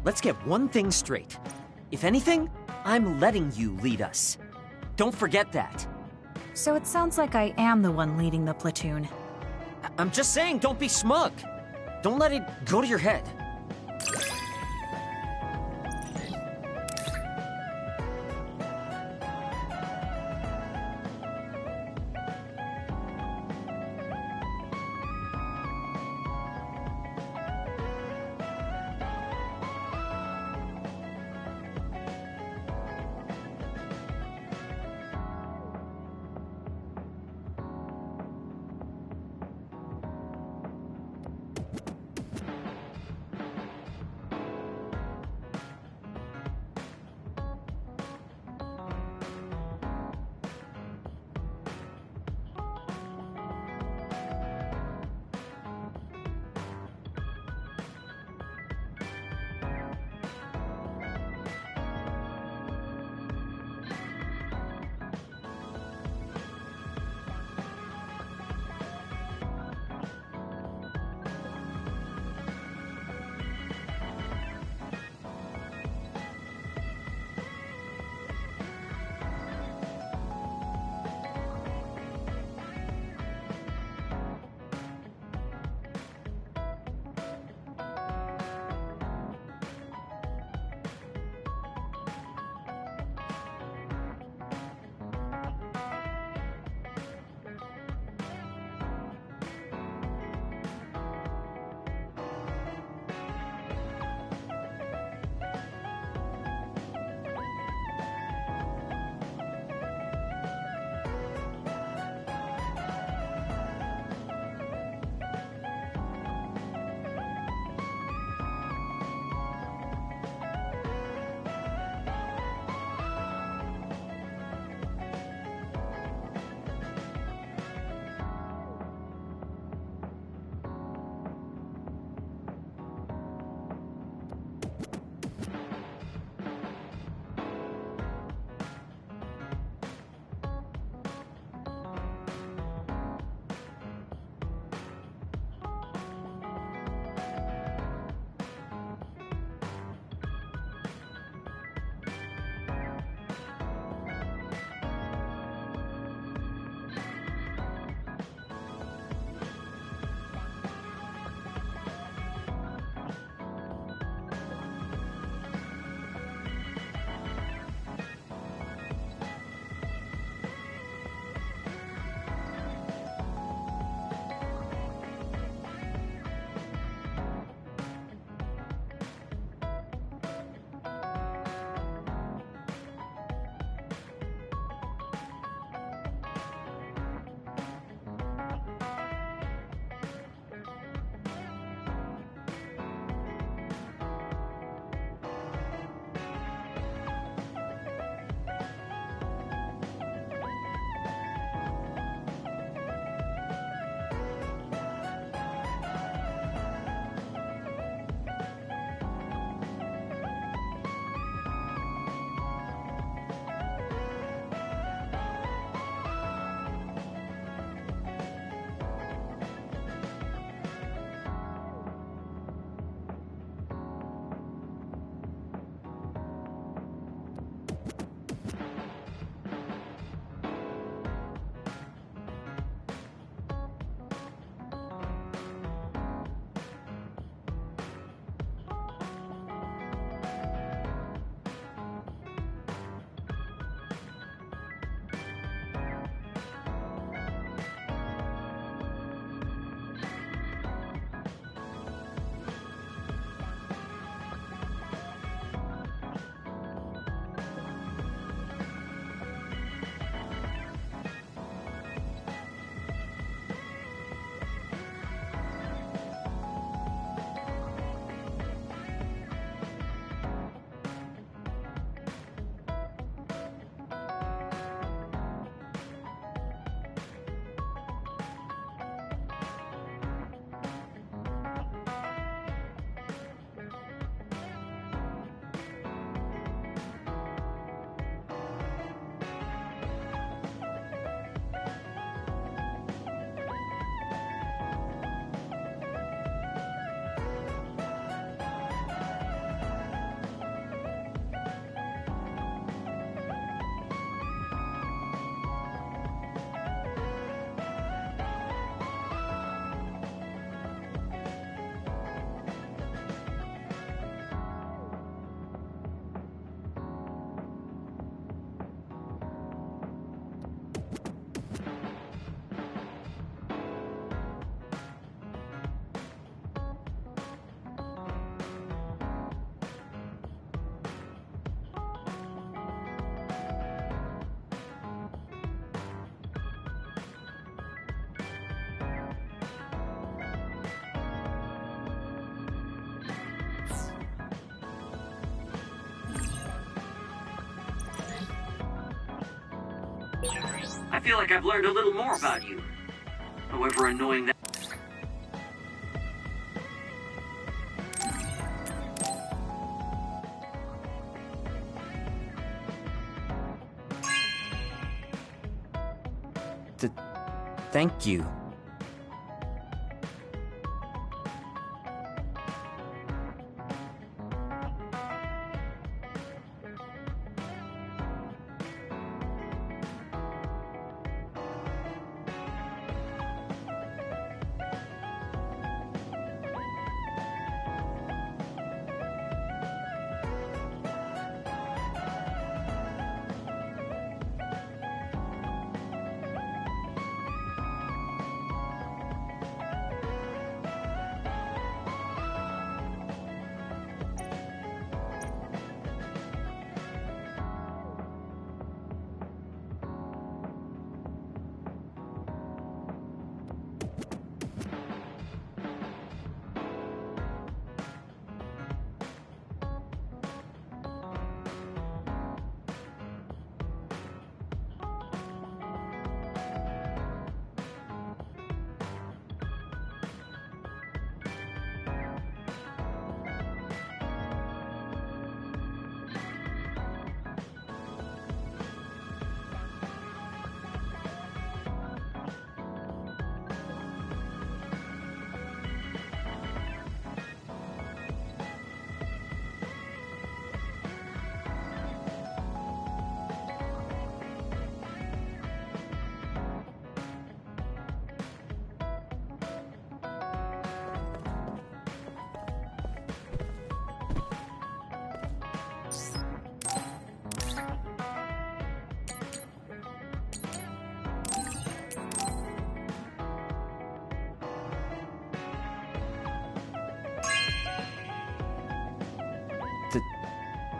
let's get one thing straight. If anything, I'm letting you lead us. Don't forget that. So it sounds like I am the one leading the platoon. I'm just saying, don't be smug. Don't let it go to your head. feel like I've learned a little more about you. However annoying that... Thank you.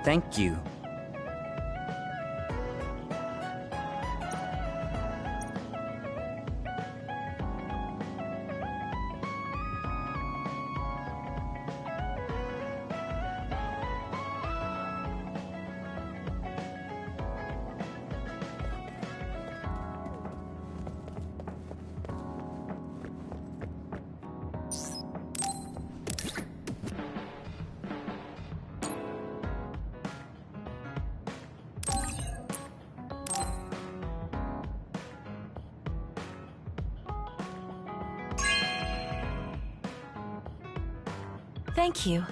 Thank you. Thank you.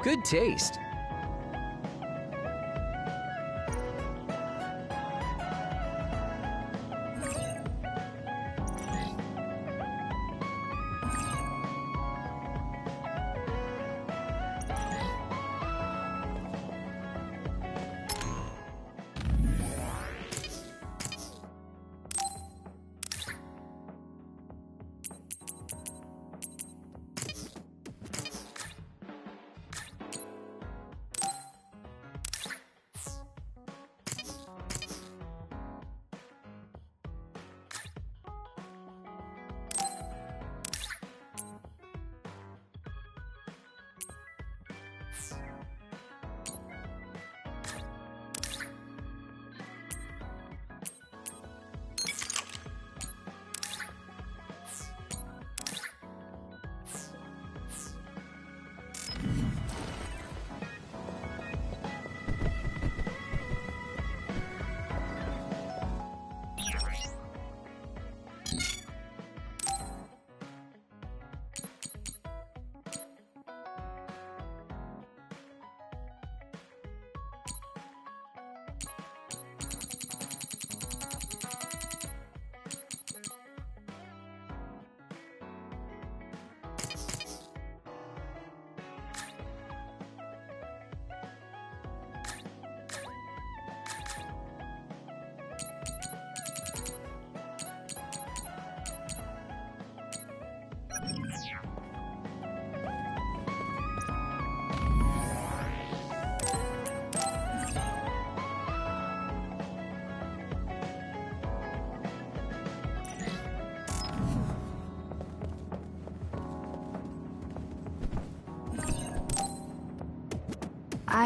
Good taste.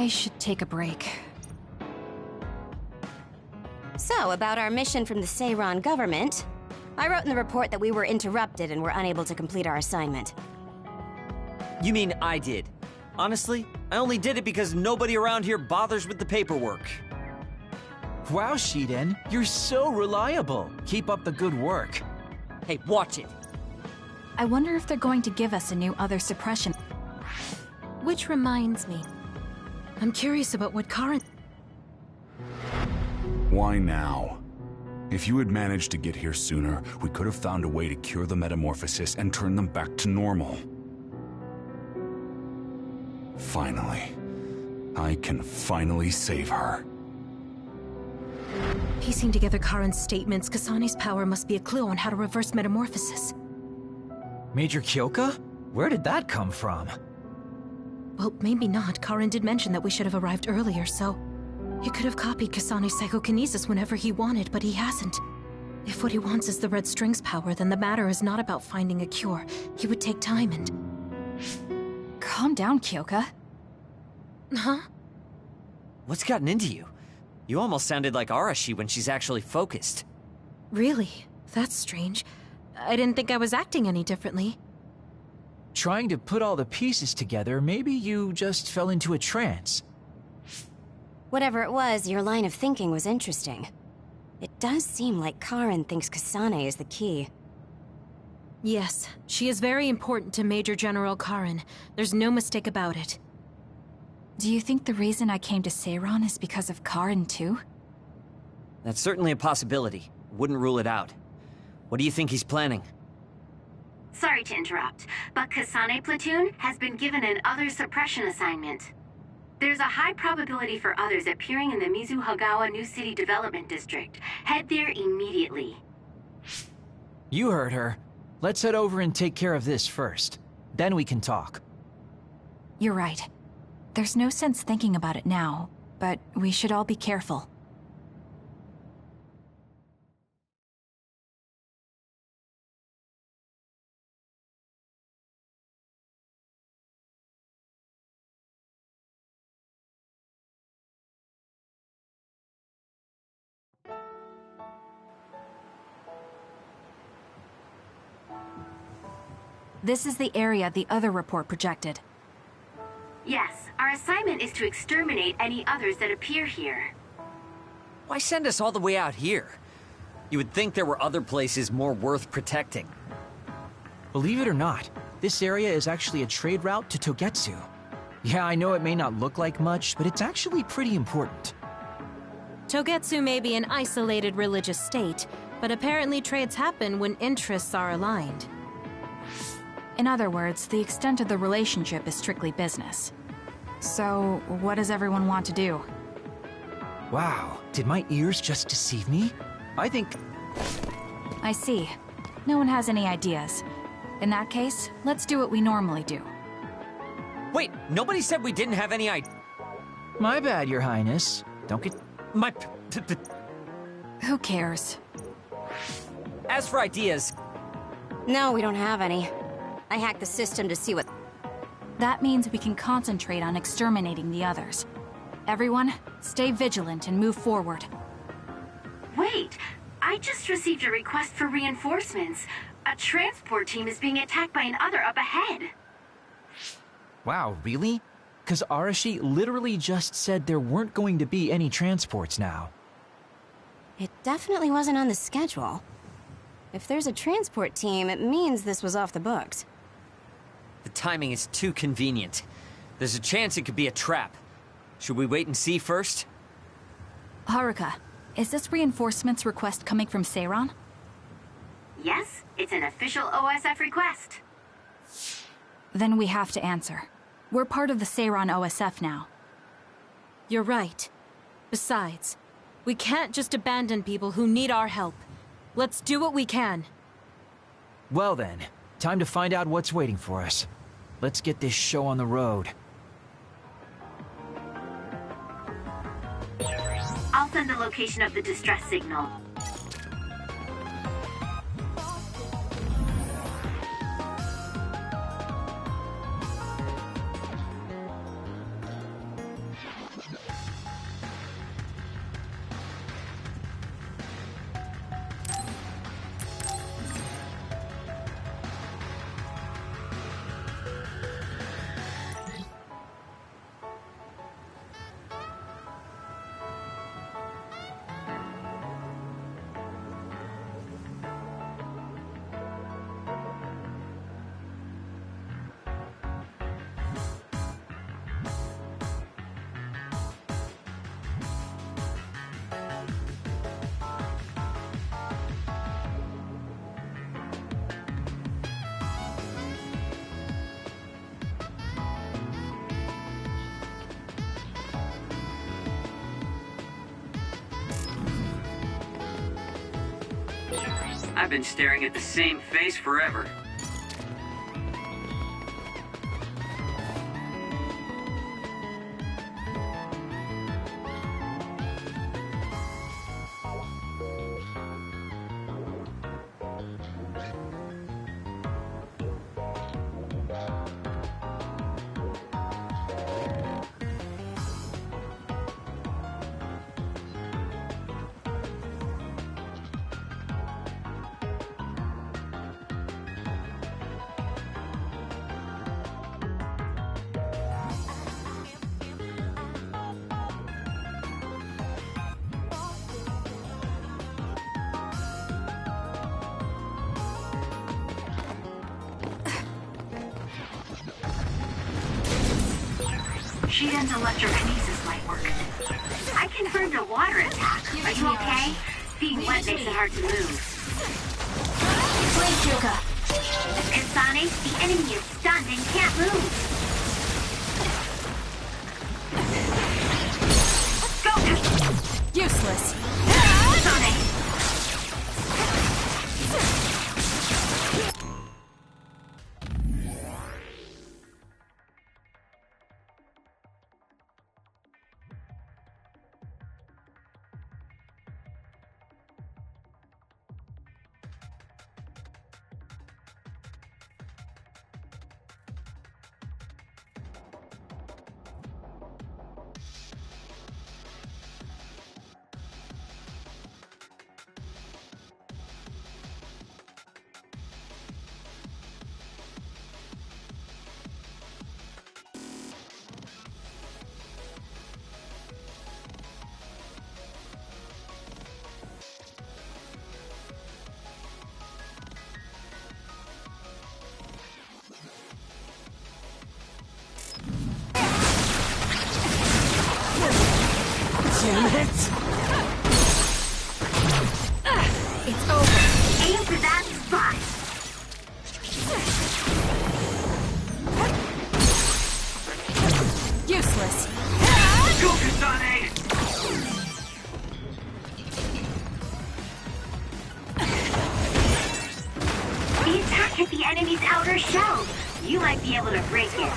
I should take a break. So, about our mission from the Seiran government, I wrote in the report that we were interrupted and were unable to complete our assignment. You mean I did? Honestly, I only did it because nobody around here bothers with the paperwork. Wow, Shiden, you're so reliable. Keep up the good work. Hey, watch it. I wonder if they're going to give us a new other suppression. Which reminds me, I'm curious about what Karen... Why now? If you had managed to get here sooner, we could have found a way to cure the metamorphosis and turn them back to normal. Finally. I can finally save her. Piecing together Karen's statements, Kasane's power must be a clue on how to reverse metamorphosis. Major Kyoka? Where did that come from? Well, maybe not. Karen did mention that we should have arrived earlier, so... He could have copied Kasane's psychokinesis whenever he wanted, but he hasn't. If what he wants is the Red String's power, then the matter is not about finding a cure. He would take time and... Calm down, Kyoka. Huh? What's gotten into you? You almost sounded like Arashi when she's actually focused. Really? That's strange. I didn't think I was acting any differently. Trying to put all the pieces together, maybe you just fell into a trance. Whatever it was, your line of thinking was interesting. It does seem like Karen thinks Kasane is the key. Yes, she is very important to Major General Karen. There's no mistake about it. Do you think the reason I came to Seiran is because of Karen, too? That's certainly a possibility. Wouldn't rule it out. What do you think he's planning? Sorry to interrupt, but Kasane Platoon has been given an other suppression assignment. There's a high probability for others appearing in the Mizuhagawa New City Development District. Head there immediately. You heard her. Let's head over and take care of this first. Then we can talk. You're right. There's no sense thinking about it now, but we should all be careful. This is the area the other report projected. Yes, our assignment is to exterminate any others that appear here. Why send us all the way out here? You would think there were other places more worth protecting. Believe it or not, this area is actually a trade route to Togetsu. Yeah, I know it may not look like much, but it's actually pretty important. Togetsu may be an isolated religious state, but apparently trades happen when interests are aligned. In other words, the extent of the relationship is strictly business. So, what does everyone want to do? Wow, did my ears just deceive me? I think... I see. No one has any ideas. In that case, let's do what we normally do. Wait, nobody said we didn't have any My bad, Your Highness. Don't get... Who cares? As for ideas... No, we don't have any. I hacked the system to see what... That means we can concentrate on exterminating the others. Everyone, stay vigilant and move forward. Wait, I just received a request for reinforcements. A transport team is being attacked by another up ahead. Wow, really? 'Cause Arashi literally just said there weren't going to be any transports now. It definitely wasn't on the schedule. If there's a transport team, it means this was off the books. The timing is too convenient. There's a chance it could be a trap. Should we wait and see first? Haruka, is this reinforcements request coming from Seiran? Yes, it's an official OSF request. Then we have to answer. We're part of the Seiran OSF now. You're right. Besides, we can't just abandon people who need our help. Let's do what we can. Well then, time to find out what's waiting for us. Let's get this show on the road. I'll send the location of the distress signal. I've been staring at the same face forever. Shiden's electrokinesis might work. I confirmed a water attack. Are you okay? Being wet makes it hard to move. Please, Yuka. Kasane, the enemy is stunned and can't move. Go! Useless. Kasane! Damn it! It's over. Aim for that spot. Useless. Go, Kasane! The attack hit the enemy's outer shell. You might be able to break it.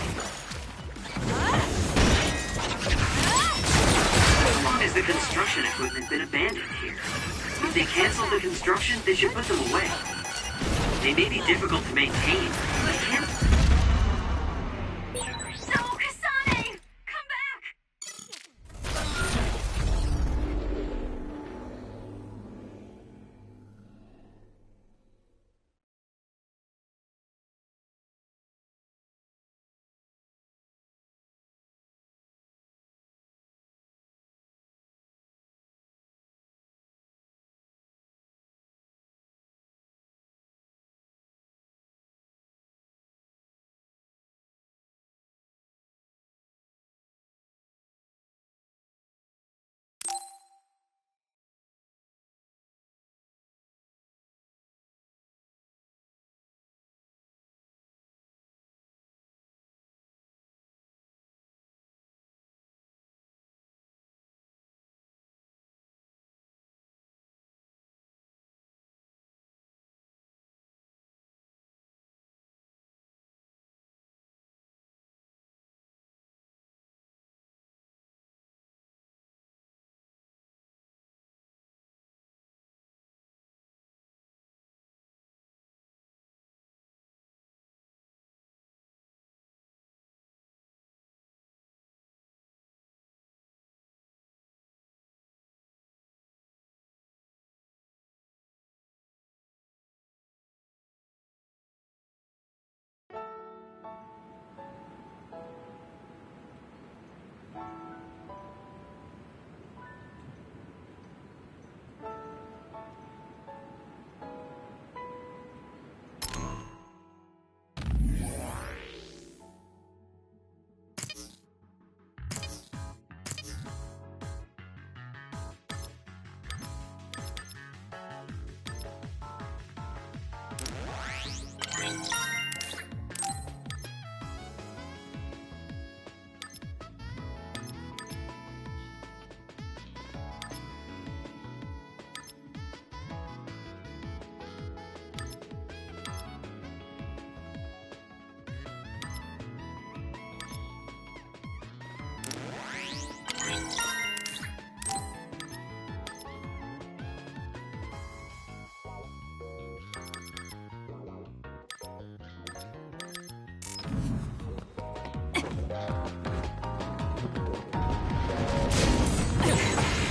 How long has the construction equipment been abandoned here? If they canceled the construction, they should put them away. They may be difficult to maintain, but can't... No, Kasane! Come back!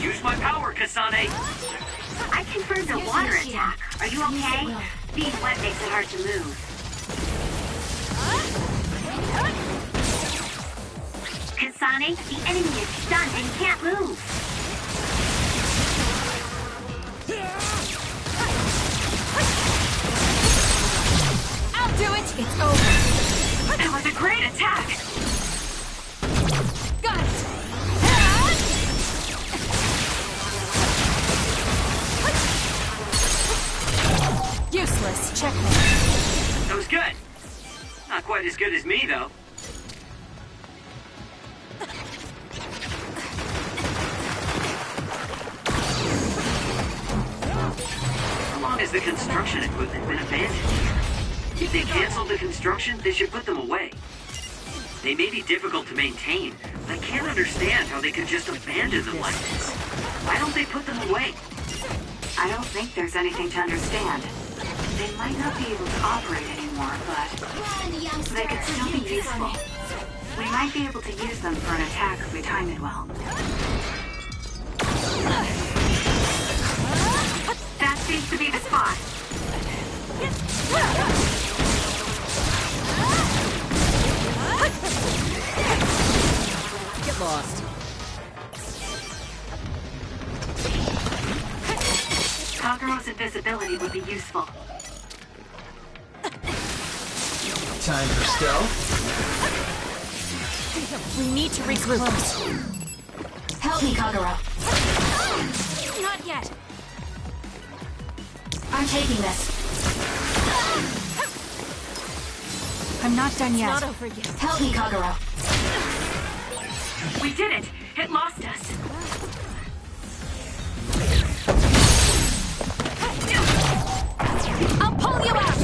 Use my power, Kasane! I confirmed a water attack. Are you okay? Being wet makes it hard to move. Kasane, the enemy is stunned and can't move. I'll do it! It's over. That was a great attack! Got it! Useless. Checkmate. That was good. Not quite as good as me, though. How long has the construction equipment been abandoned here? If they canceled the construction, they should put them away. They may be difficult to maintain, but I can't understand how they could just abandon them like this. Why don't they put them away? I don't think there's anything to understand. They might not be able to operate anymore, but they could still be useful. We might be able to use them for an attack if we time it well. That seems to be the spot. Get lost. Kagero's invisibility would be useful. Time for stealth. We need to reach close. Help me, Kagura. Not yet. I'm taking this. I'm not done yet. Not over yet. Help me, Kagura. We did it! It lost us! I'll pull you out!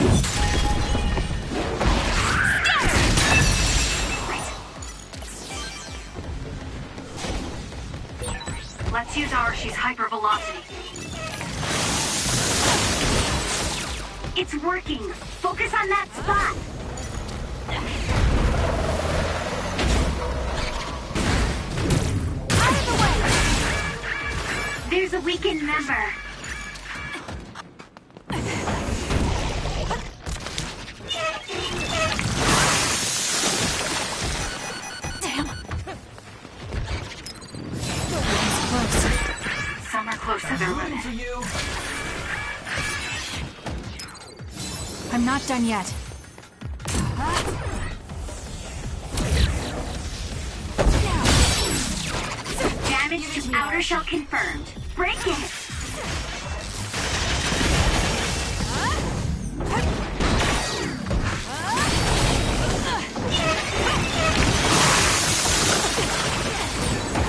Let's use Arashi's hypervelocity. It's working! Focus on that spot! Out of the way! There's a weakened member. Damn! Some are close to their limit. I'm not done yet. Damage to outer shell confirmed. Break it!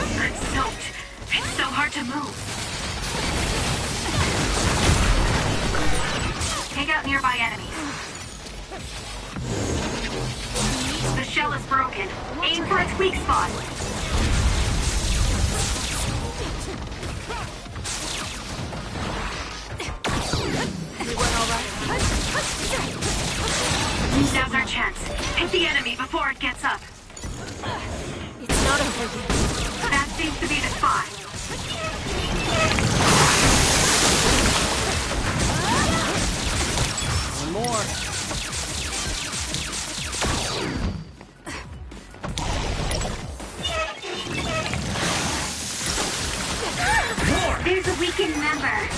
I'm soaked. It's so hard to move. Take out nearby enemies. The shell is broken. Aim for its weak spot. Now's our chance. Hit the enemy before it gets up. It's not over yet. That seems to be the spot. One more. There's a weakened member.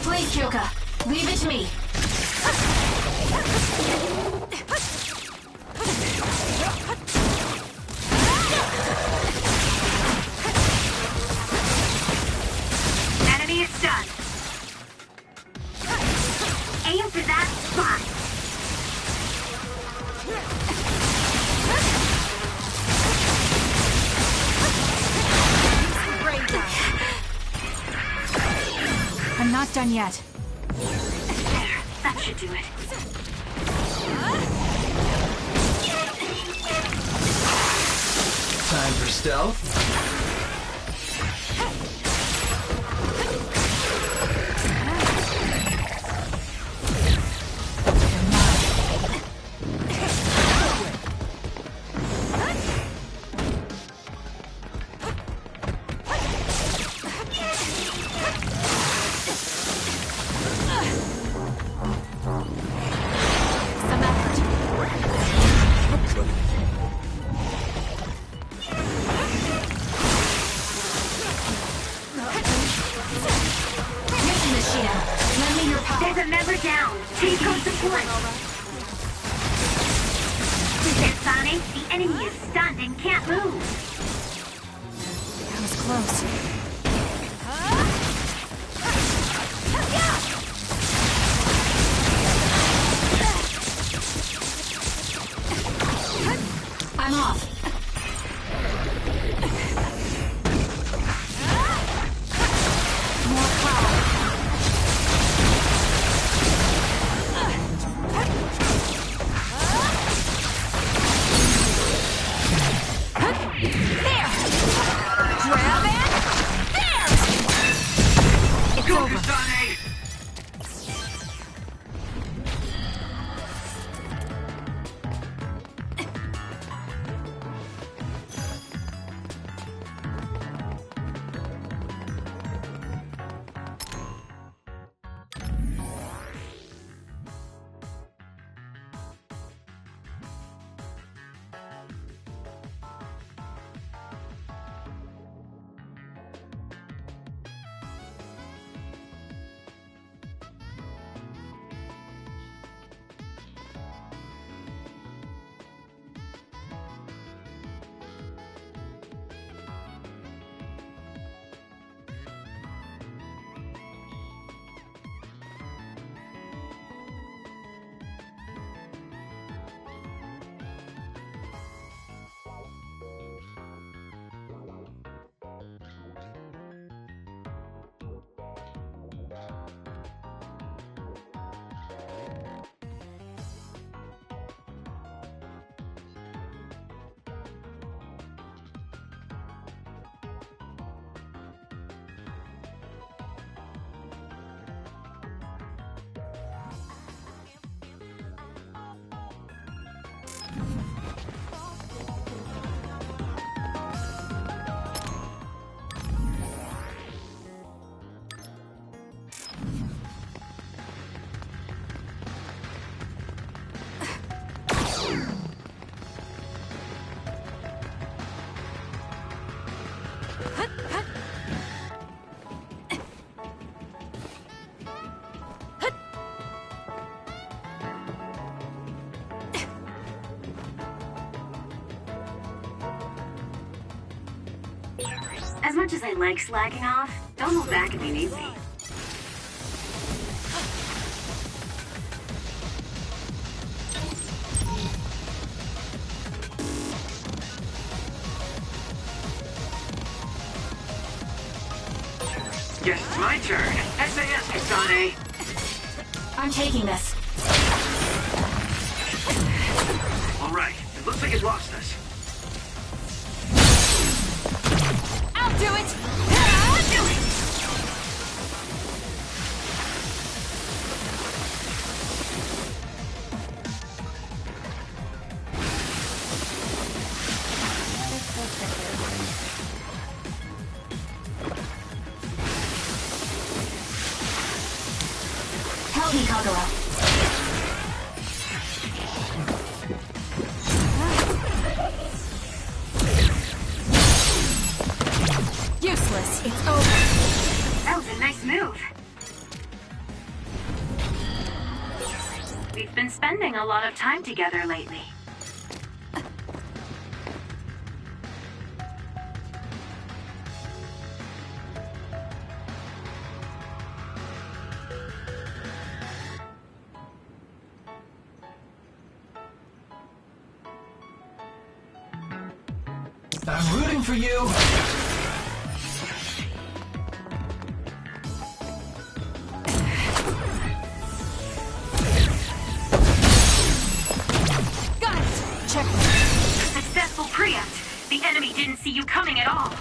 Please, Kyoka. Leave it to me. Enemy is stunned. Aim for that spot. I'm not done yet. There, that should do it. Time for stealth. Some effort. Using the shield. Lend me your power. There's a member down. Take on support. Kasane, the enemy is stunned and can't move. That was close. I'm off. More power. There! Grab it! There! It's Go, over. Kasane! As much as I like slacking off, don't hold back if you need me. Guess it's my turn. SAS, Kasane. I'm taking this. All right, it looks like it lost us. I'll do it! I'll do it! Help me, Kagura. Useless. It's over. That was a nice move. We've been spending a lot of time together lately. I'm rooting for you! Got it! Check. Successful preempt. The enemy didn't see you coming at all.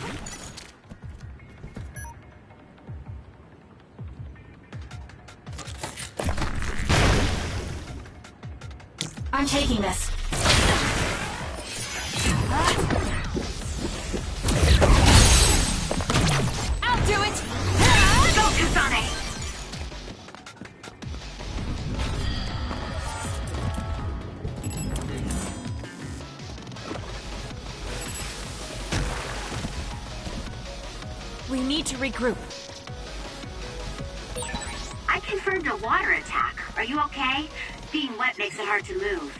I'm taking this. I'll do it! Go, Kasane! We need to regroup. I confirmed a water attack. Are you okay? Being wet makes it hard to move.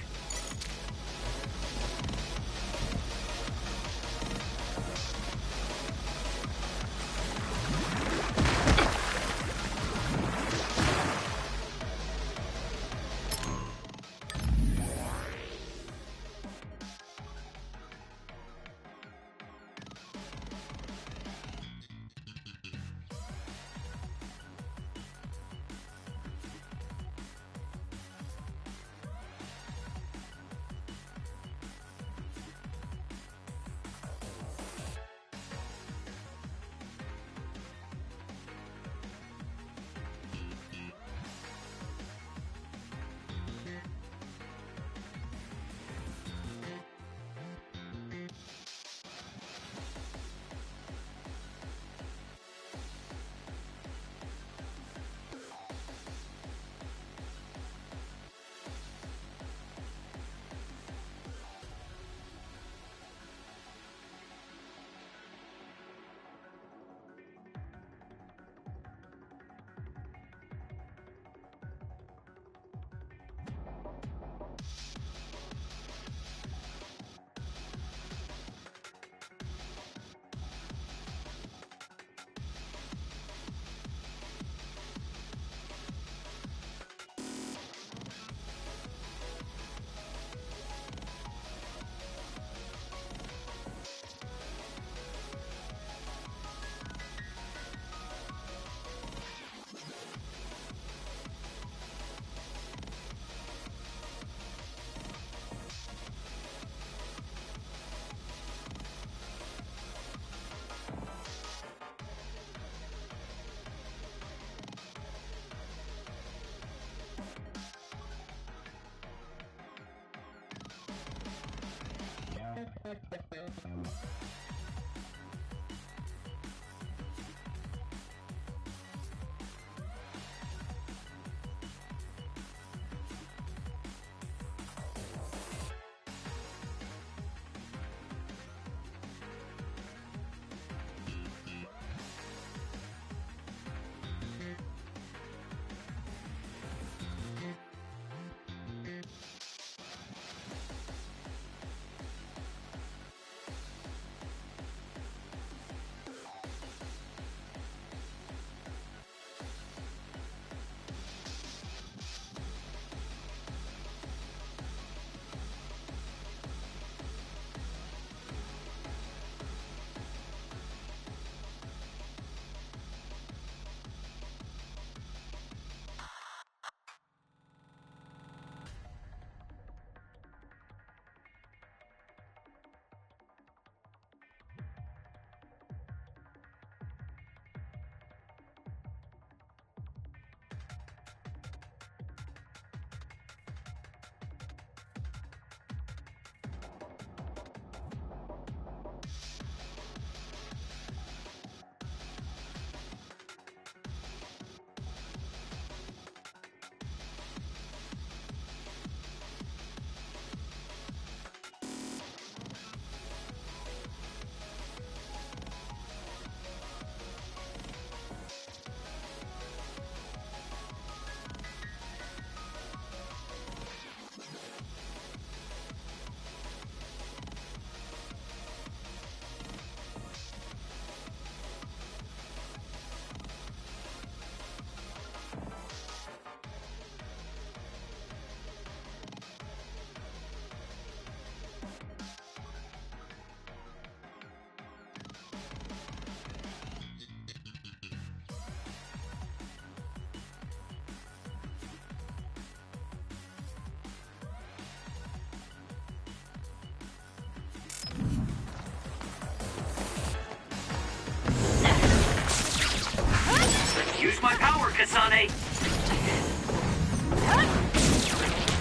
power, Kasane!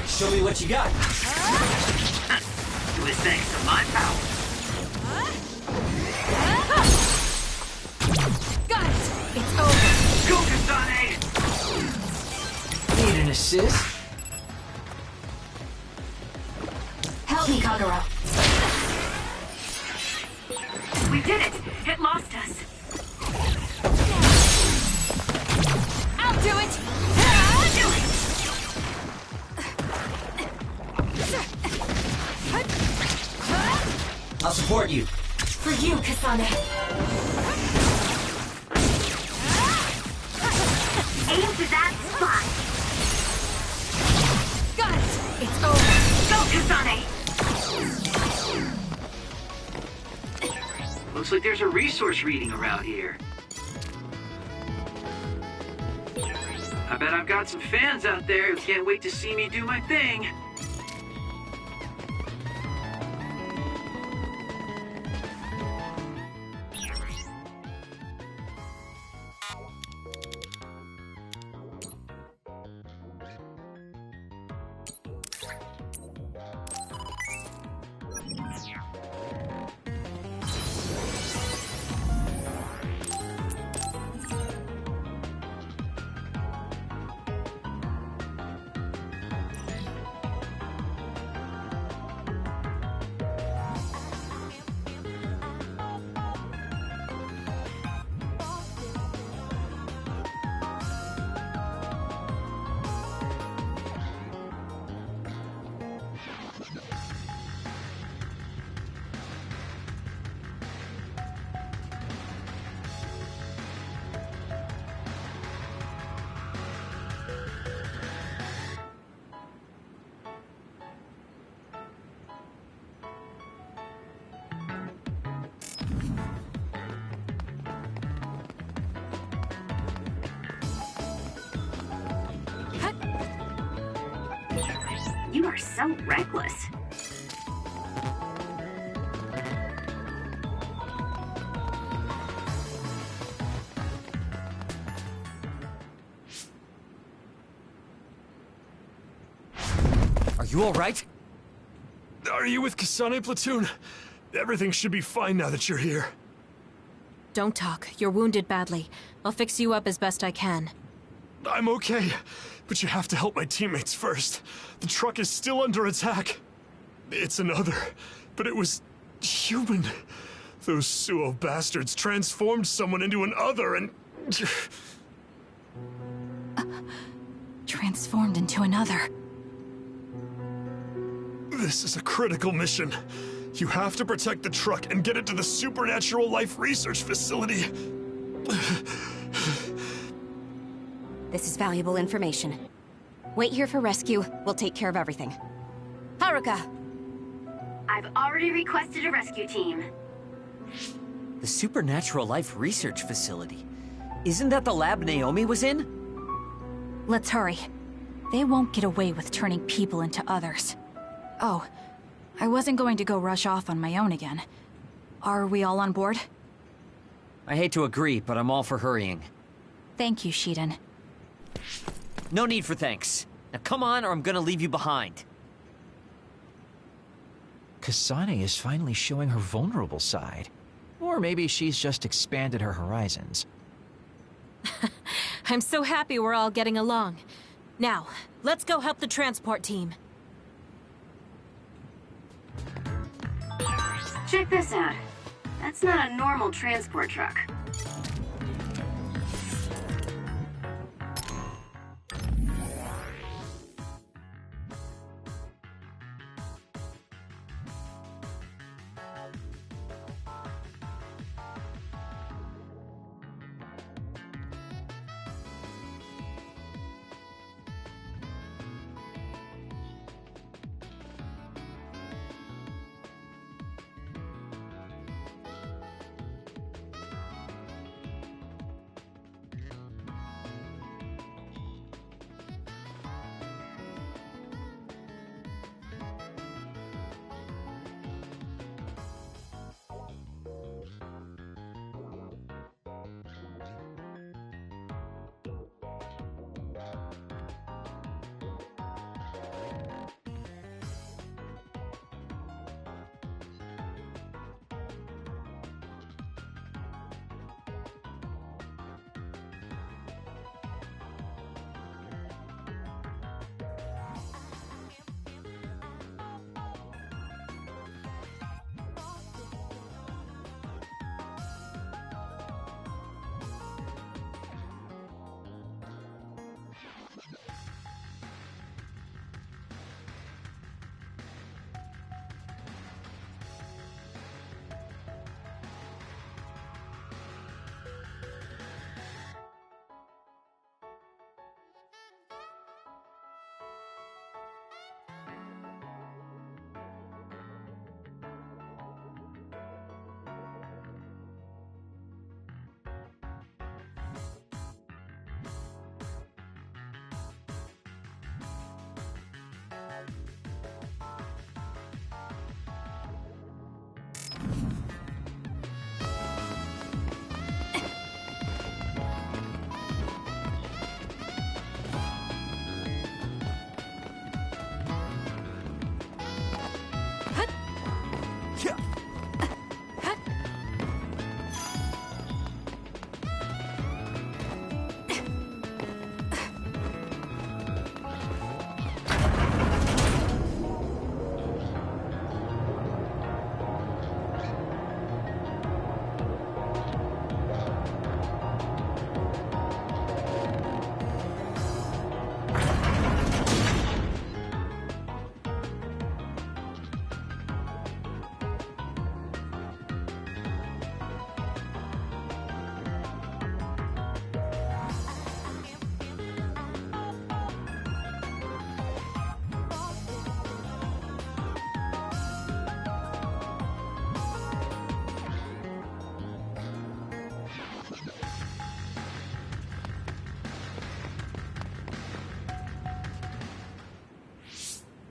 Show me what you got. It was thanks to my power. Got it! It's over! Go, Kasane! Need an assist? Help me, Kagura. We did it! It lost us! I'll do it! Do it! I'll support you. For you, Kasane. Aim for that spot! Got it! It's over! Go, Kasane! Looks like there's a resource reading around here. I bet I've got some fans out there who can't wait to see me do my thing. You are so reckless. Are you alright? Are you with Kasane Platoon? Everything should be fine now that you're here. Don't talk. You're wounded badly. I'll fix you up as best I can. I'm okay, but you have to help my teammates first. The truck is still under attack. It's another, but it was human. Those Suo bastards transformed someone into an other and... Transformed into another. This is a critical mission. You have to protect the truck and get it to the Supernatural Life Research Facility. This is valuable information. Wait here for rescue. We'll take care of everything. Haruka! I've already requested a rescue team. The Supernatural Life Research Facility. Isn't that the lab Naomi was in? Let's hurry. They won't get away with turning people into others. Oh, I wasn't going to go rush off on my own again. Are we all on board? I hate to agree, but I'm all for hurrying. Thank you, Shiden. No need for thanks. Now come on, or I'm gonna leave you behind. Kasane is finally showing her vulnerable side. Or maybe she's just expanded her horizons. I'm so happy we're all getting along. Now, let's go help the transport team. Check this out. That's not a normal transport truck.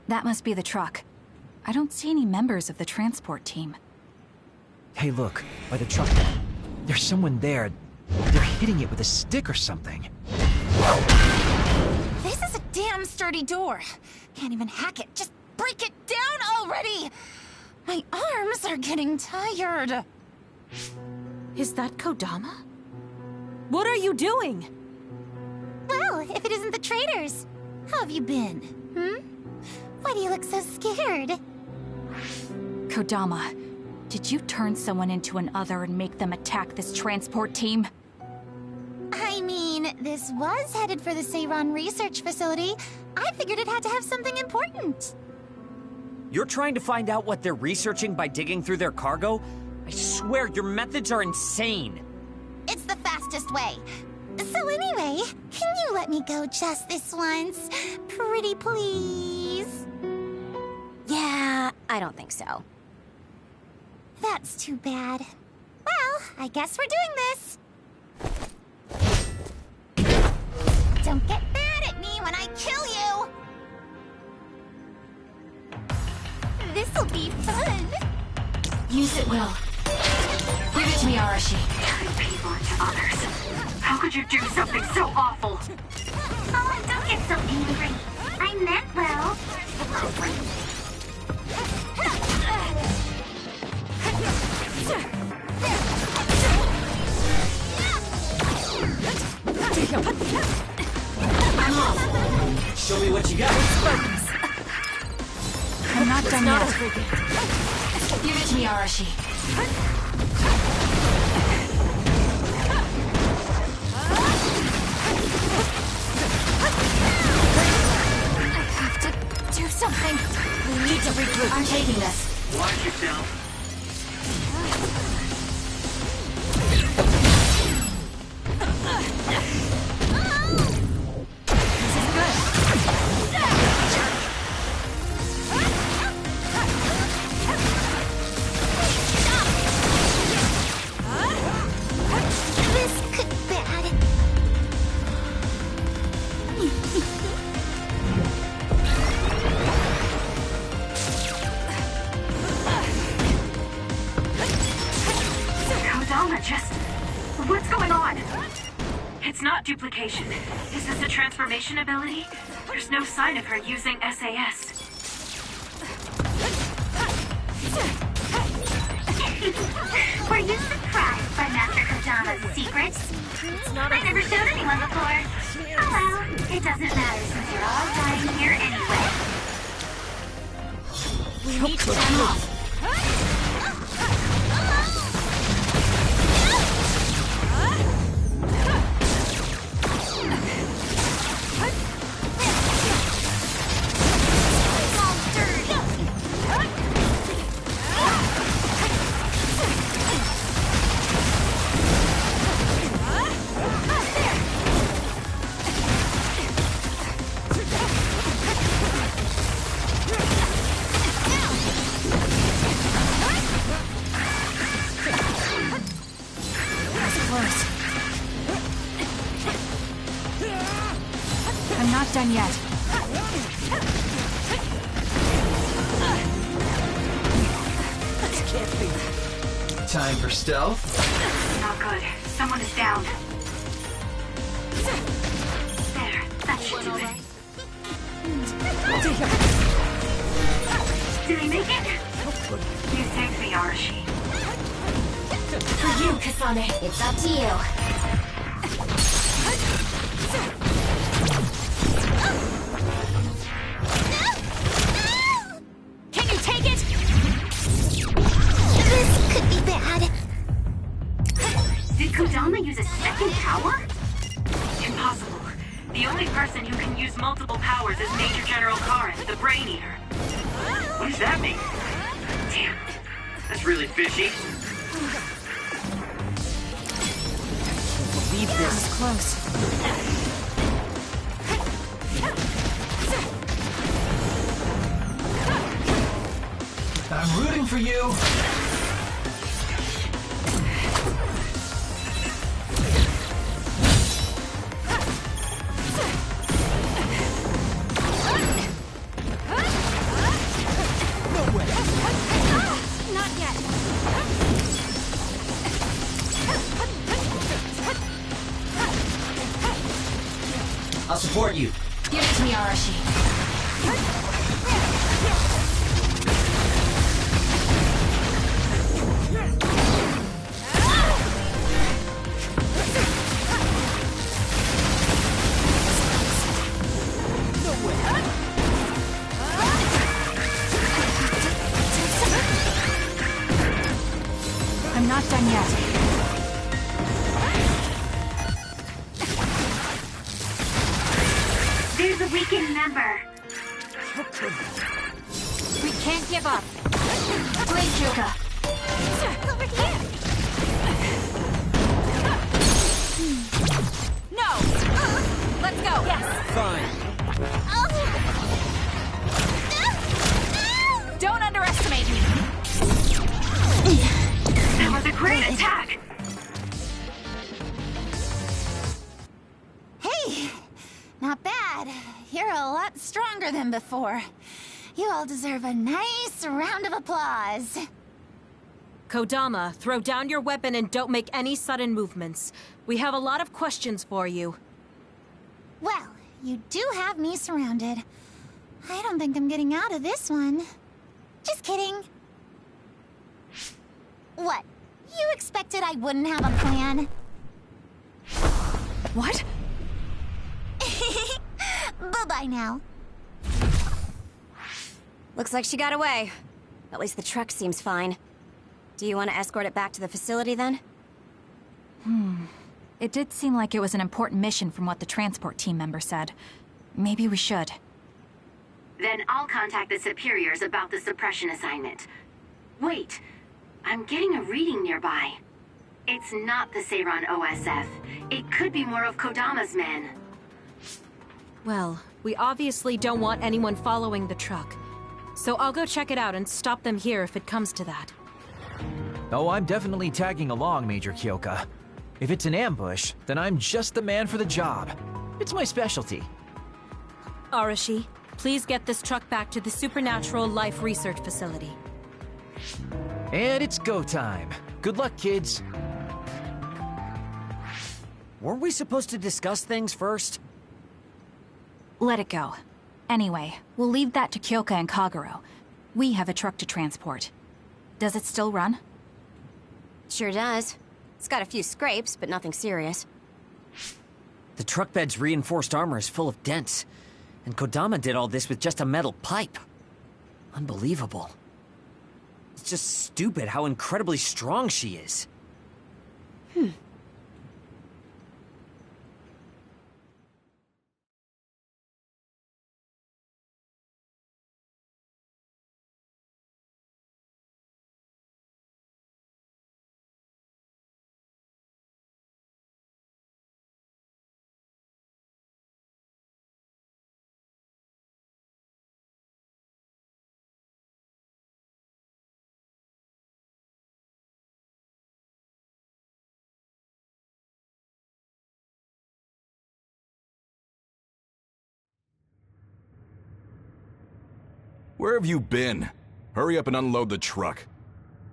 That must be the truck. I don't see any members of the transport team. Hey, look, by the truck. There's someone there. They're hitting it with a stick or something. This is a damn sturdy door. Can't even hack it. Just break it down already! My arms are getting tired. Is that Kodama? What are you doing? Well, if it isn't the traitors. How have you been? Why do you look so scared? Kodama, did you turn someone into an other and make them attack this transport team? I mean, this was headed for the Seiran research facility. I figured it had to have something important. You're trying to find out what they're researching by digging through their cargo? I swear, your methods are insane. It's the fastest way. So anyway, can you let me go just this once? Pretty please? Yeah, I don't think so. That's too bad. Well, I guess we're doing this. Don't get mad at me when I kill you! This'll be fun! Use it, Will. Give it to me, Arashi. Turning people into others. How could you do something so awful? Oh, don't get so angry. I meant well. I'm off. Show me what you got. I'm not done yet. Give it to me, Arashi. I have to do something. We need to regroup. I'm taking this. Watch yourself. What's going on? It's not duplication. Is this a transformation ability? There's no sign of her using SAS. Were you surprised by Master Kodama's secrets? I never showed anyone before. Oh well, it doesn't matter since you're all dying here anyway. We need to turn off. I'm not done yet. This can't be. Time for stealth. Not good. Someone is down. There. That should do it. Did he make it? You saved me, Arashi. For you, Kasane. It's up to you. Can you take it? This could be bad. Did Kodama use a second power? Impossible. The only person who can use multiple powers is Major General Karen, the Brain Eater. What does that mean? Damn. That's really fishy. Leave this. Close. I'm rooting for you. support you. Give it to me, Arashi. I'm not done yet. There's a weakened member. We can't give up. Blade Kyoka. Over here. No! Let's go! Yes! Fine. Don't underestimate me! That was a great attack. Hey, not bad. You're a lot stronger than before. You all deserve a nice round of applause. Kodama, throw down your weapon and don't make any sudden movements. We have a lot of questions for you. Well, you do have me surrounded. I don't think I'm getting out of this one. Just kidding. What? You expected I wouldn't have a plan? What? Bye-bye now. Looks like she got away. At least the truck seems fine. Do you want to escort it back to the facility then? It did seem like it was an important mission from what the transport team member said. Maybe we should. Then I'll contact the superiors about the suppression assignment. Wait, I'm getting a reading nearby. It's not the Seiran OSF. It could be more of Kodama's men. Well, we obviously don't want anyone following the truck. So I'll go check it out and stop them here if it comes to that. Oh, I'm definitely tagging along, Major Kyoka. If it's an ambush, then I'm just the man for the job. It's my specialty. Arashi, please get this truck back to the Supernatural Life Research Facility. And it's go time. Good luck, kids. Weren't we supposed to discuss things first? Let it go. Anyway, we'll leave that to Kyoka and Kagero. We have a truck to transport. Does it still run? Sure does. It's got a few scrapes, but nothing serious. The truck bed's reinforced armor is full of dents, and Kodama did all this with just a metal pipe. Unbelievable. It's just stupid how incredibly strong she is. Where have you been? Hurry up and unload the truck.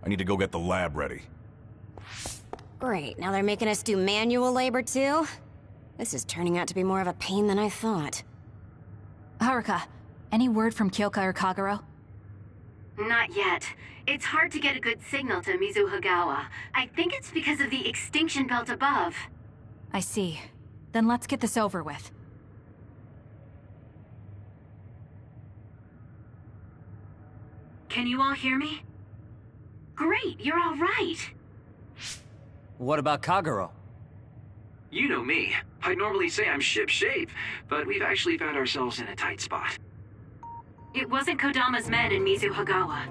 I need to go get the lab ready. Great, now they're making us do manual labor too? This is turning out to be more of a pain than I thought. Haruka, any word from Kyoka or Kagero? Not yet. It's hard to get a good signal to Mizuhagawa. I think it's because of the extinction belt above. I see. Then let's get this over with. Can you all hear me? Great, you're all right. What about Kagero? You know me. I'd normally say I'm ship-shape, but we've actually found ourselves in a tight spot. It wasn't Kodama's men in Mizuhagawa.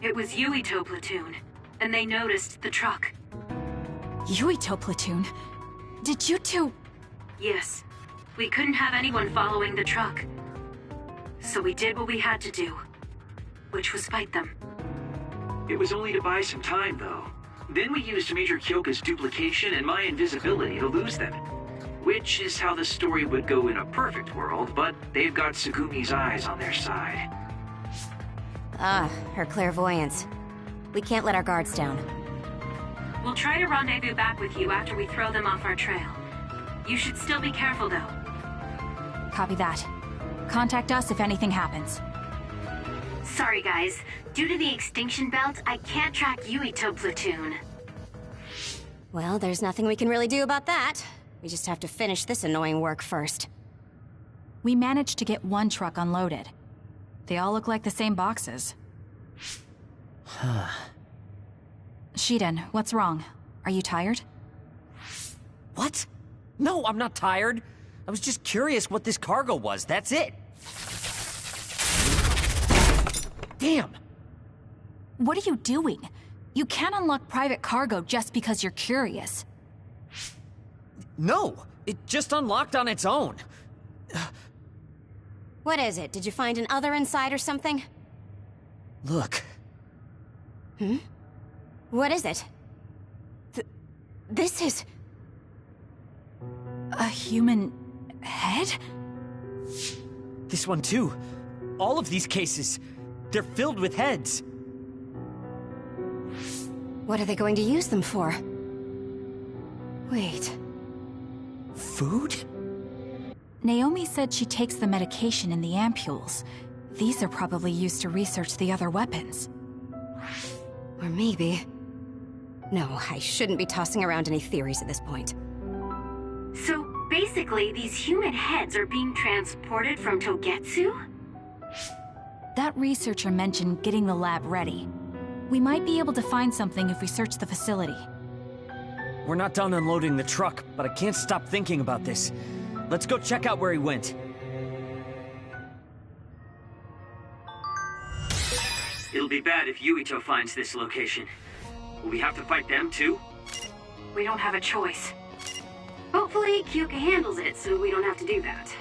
It was Yuito platoon, and they noticed the truck. Yuito platoon? Did you two... Yes. We couldn't have anyone following the truck. So we did what we had to do, which was fight them. It was only to buy some time, though. Then we used Major Kyoka's duplication and my invisibility to lose them. Which is how the story would go in a perfect world, but they've got Tsukumi's eyes on their side. Ah, her clairvoyance. We can't let our guards down. We'll try to rendezvous back with you after we throw them off our trail. You should still be careful, though. Copy that. Contact us if anything happens. Sorry, guys. Due to the extinction belt, I can't track Yuito Platoon. Well, there's nothing we can really do about that. We just have to finish this annoying work first. We managed to get one truck unloaded. They all look like the same boxes. Shiden, what's wrong? Are you tired? What? No, I'm not tired. I was just curious what this cargo was, that's it. Damn! What are you doing? You can't unlock private cargo just because you're curious. No, it just unlocked on its own. What is it? Did you find an other inside or something? Look. Hmm? What is it? This is... a human head? This one too. All of these cases, they're filled with heads. What are they going to use them for? Wait. Food? Naomi said she takes the medication in the ampules. These are probably used to research the other weapons. Or maybe... No, I shouldn't be tossing around any theories at this point. So basically, these human heads are being transported from Togetsu? That researcher mentioned getting the lab ready. We might be able to find something if we search the facility. We're not done unloading the truck, but I can't stop thinking about this. Let's go check out where he went. It'll be bad if Yuito finds this location. Will we have to fight them too? We don't have a choice. Hopefully, Kyoka handles it so we don't have to do that.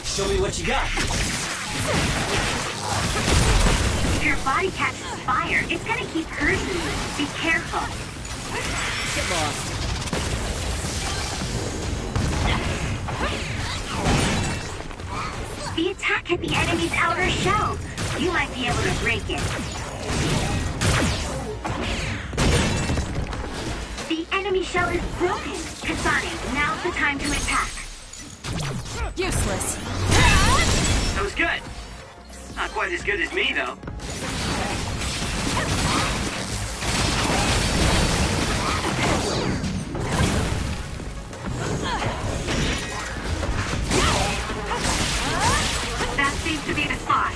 Show me what you got. If your body catches fire, it's gonna keep hurting you. Be careful. Get lost. The attack hit the enemy's outer shell. You might be able to break it. The enemy shell is broken. Kasane, now's the time to attack. Useless. That was good. Not quite as good as me, though. That seems to be the spot.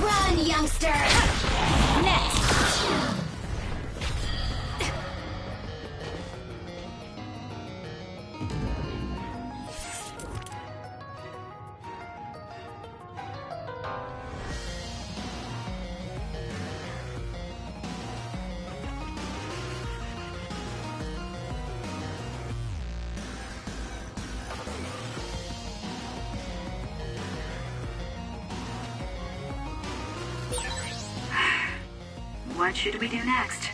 Run, youngster! Next! what should we do next?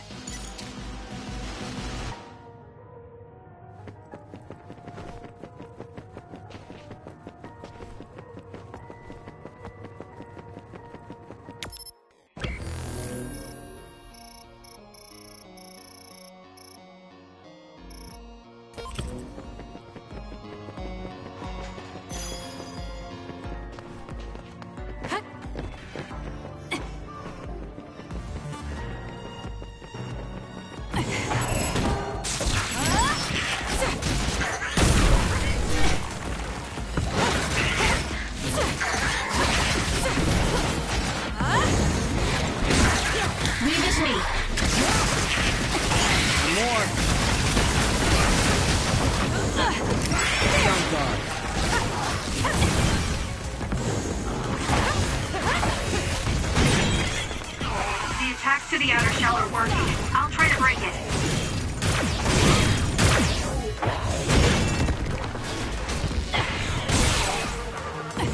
To the outer shell are working. I'll try to break it.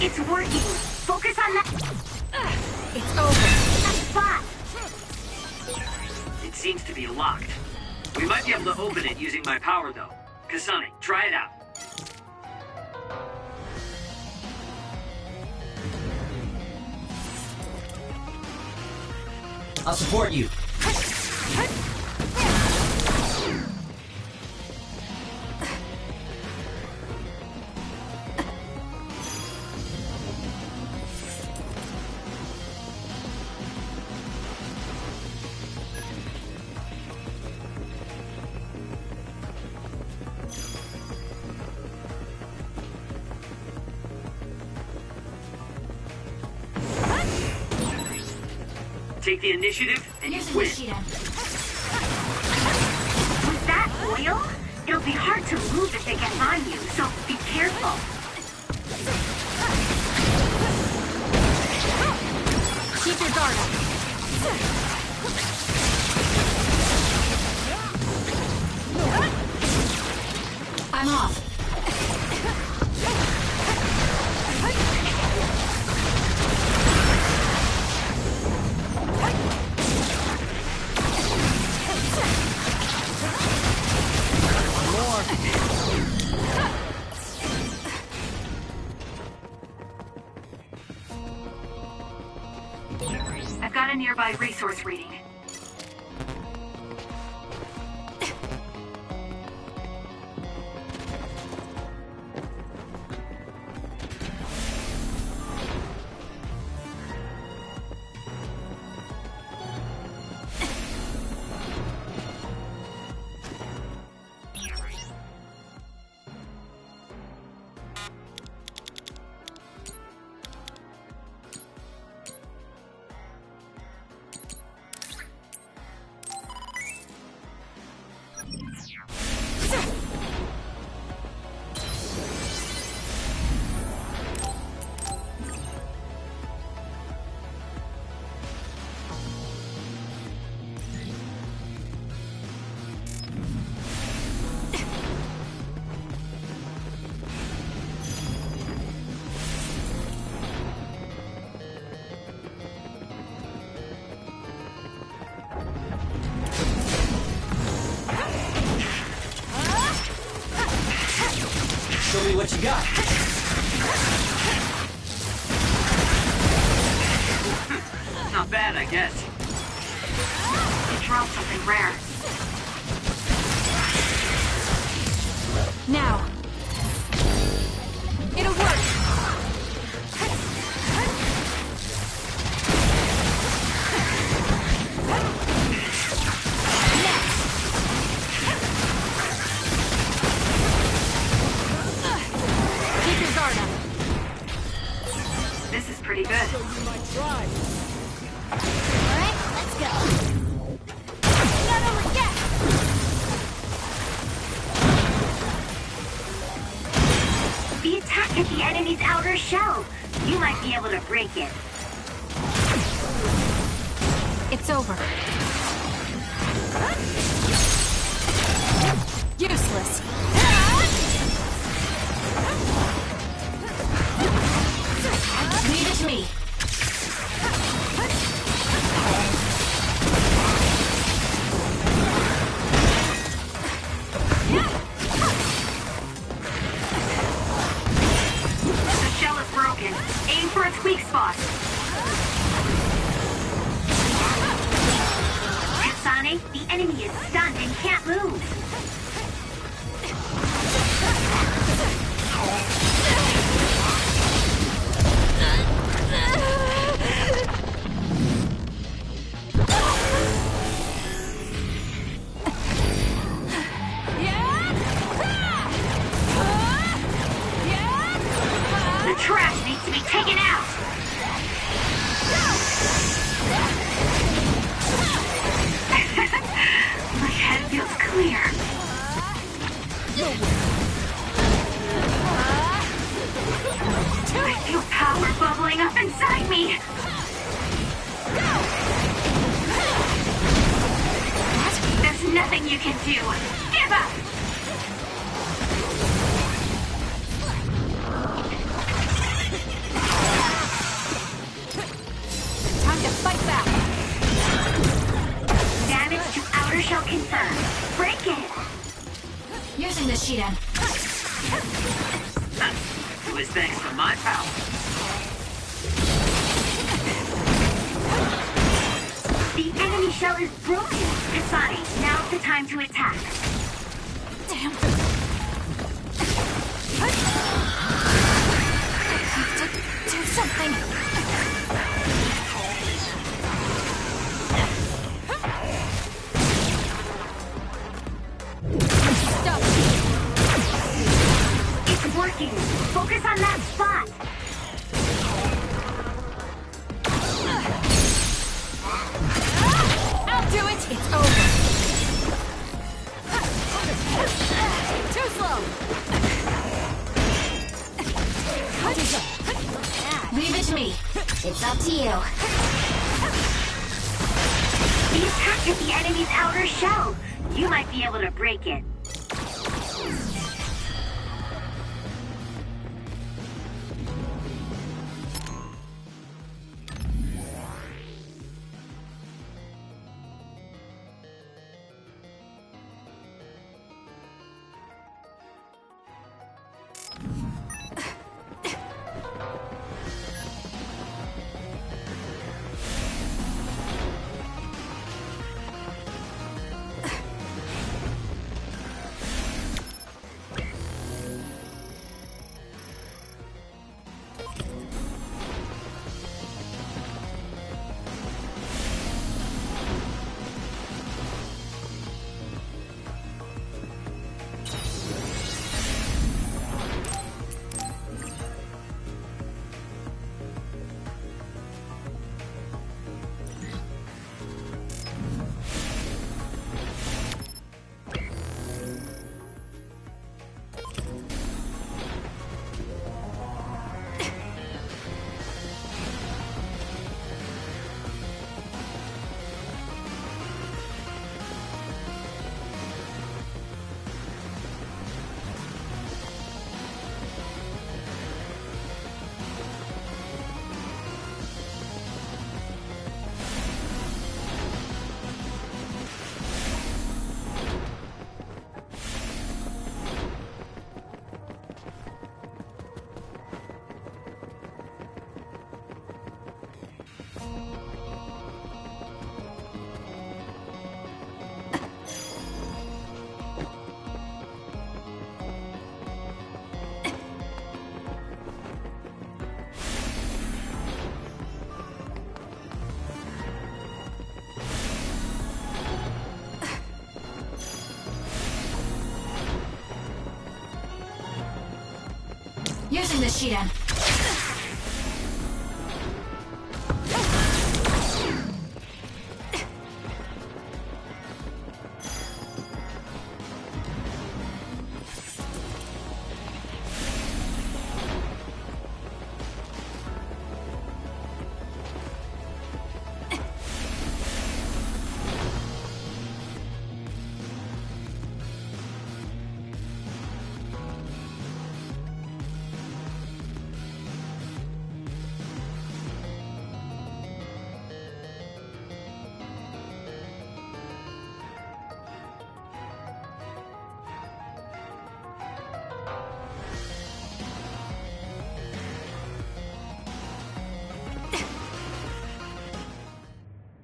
It's working. Focus on that. It's over. That spot. It seems to be locked. We might be able to open it using my power, though. Kasane, try it out. I'll support you. Take the initiative, and you win. Was that oil? It'll be hard to move if it gets on you, so be careful. Keep your guard up. I'm off. I've got a nearby resource reading. Show me what you got. Not bad, I guess. It dropped something rare. Now. It'll work. Keep your guard up. This is pretty good. Alright, let's go. Not over yet! The attack at the enemy's outer shell. You might be able to break it. It's over. Useless. Leave it to me. taken out! My head feels clear. I feel power bubbling up inside me. There's nothing you can do. Give up! Time to fight back! Damage to outer shell confirmed. Break it! Using the Shiden. It was thanks to my power. The enemy shell is broken. Kasane, now's the time to attack. Damn. I have to do something. Stop. It's working. Focus on that spot. I'll do it. It's over. Too slow. Leave it to me. It's up to you. The attack hit the enemy's outer shell. You might be able to break it. Using the Shiden.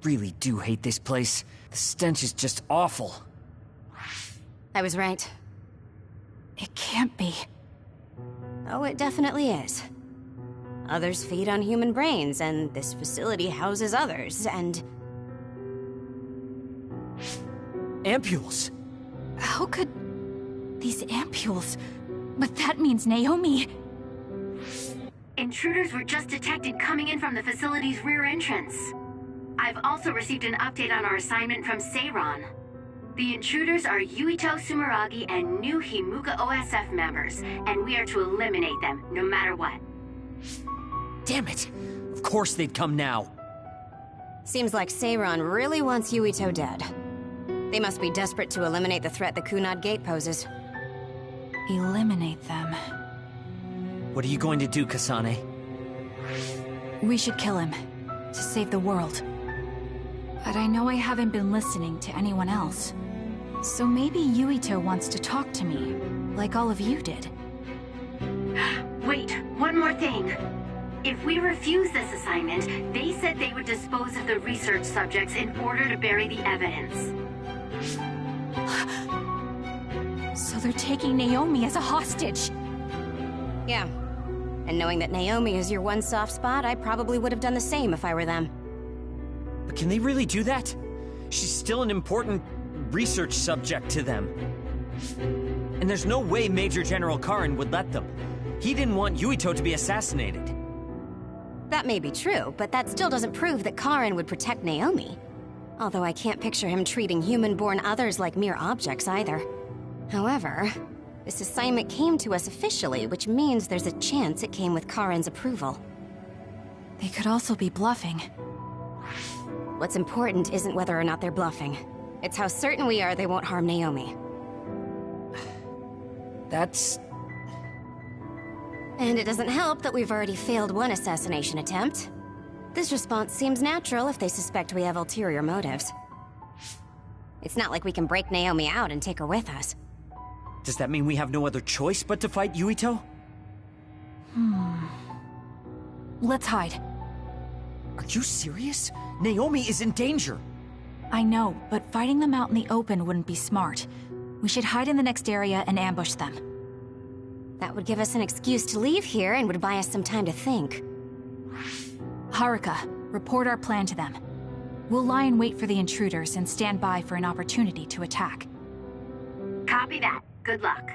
Really do hate this place. The stench is just awful. I was right. It can't be. Oh, it definitely is. Others feed on human brains, and this facility houses others, and... Ampules! How could... these ampules... But that means Naomi... Intruders were just detected coming in from the facility's rear entrance. I've also received an update on our assignment from Seiron. The intruders are Yuito Sumeragi and new Himuka OSF members, and we are to eliminate them, no matter what. Damn it! Of course they'd come now. Seems like Seiron really wants Yuito dead. They must be desperate to eliminate the threat the Kunad Gate poses. Eliminate them. What are you going to do, Kasane? We should kill him, to save the world. But I know I haven't been listening to anyone else. So maybe Yuito wants to talk to me, like all of you did. Wait, one more thing. If we refuse this assignment, they said they would dispose of the research subjects in order to bury the evidence. So they're taking Naomi as a hostage. Yeah. And knowing that Naomi is your one soft spot, I probably would have done the same if I were them. But can they really do that? She's still an important research subject to them. And there's no way Major General Karin would let them. He didn't want Yuito to be assassinated. That may be true, but that still doesn't prove that Karin would protect Naomi. Although I can't picture him treating human-born others like mere objects either. However, this assignment came to us officially, which means there's a chance it came with Karin's approval. They could also be bluffing. What's important isn't whether or not they're bluffing. It's how certain we are they won't harm Naomi. That's... And it doesn't help that we've already failed one assassination attempt. This response seems natural if they suspect we have ulterior motives. It's not like we can break Naomi out and take her with us. Does that mean we have no other choice but to fight Yuito? Let's hide. Are you serious? Naomi is in danger. I know, but fighting them out in the open wouldn't be smart. We should hide in the next area and ambush them. That would give us an excuse to leave here and would buy us some time to think. Haruka, report our plan to them. We'll lie in wait for the intruders and stand by for an opportunity to attack. Copy that. Good luck.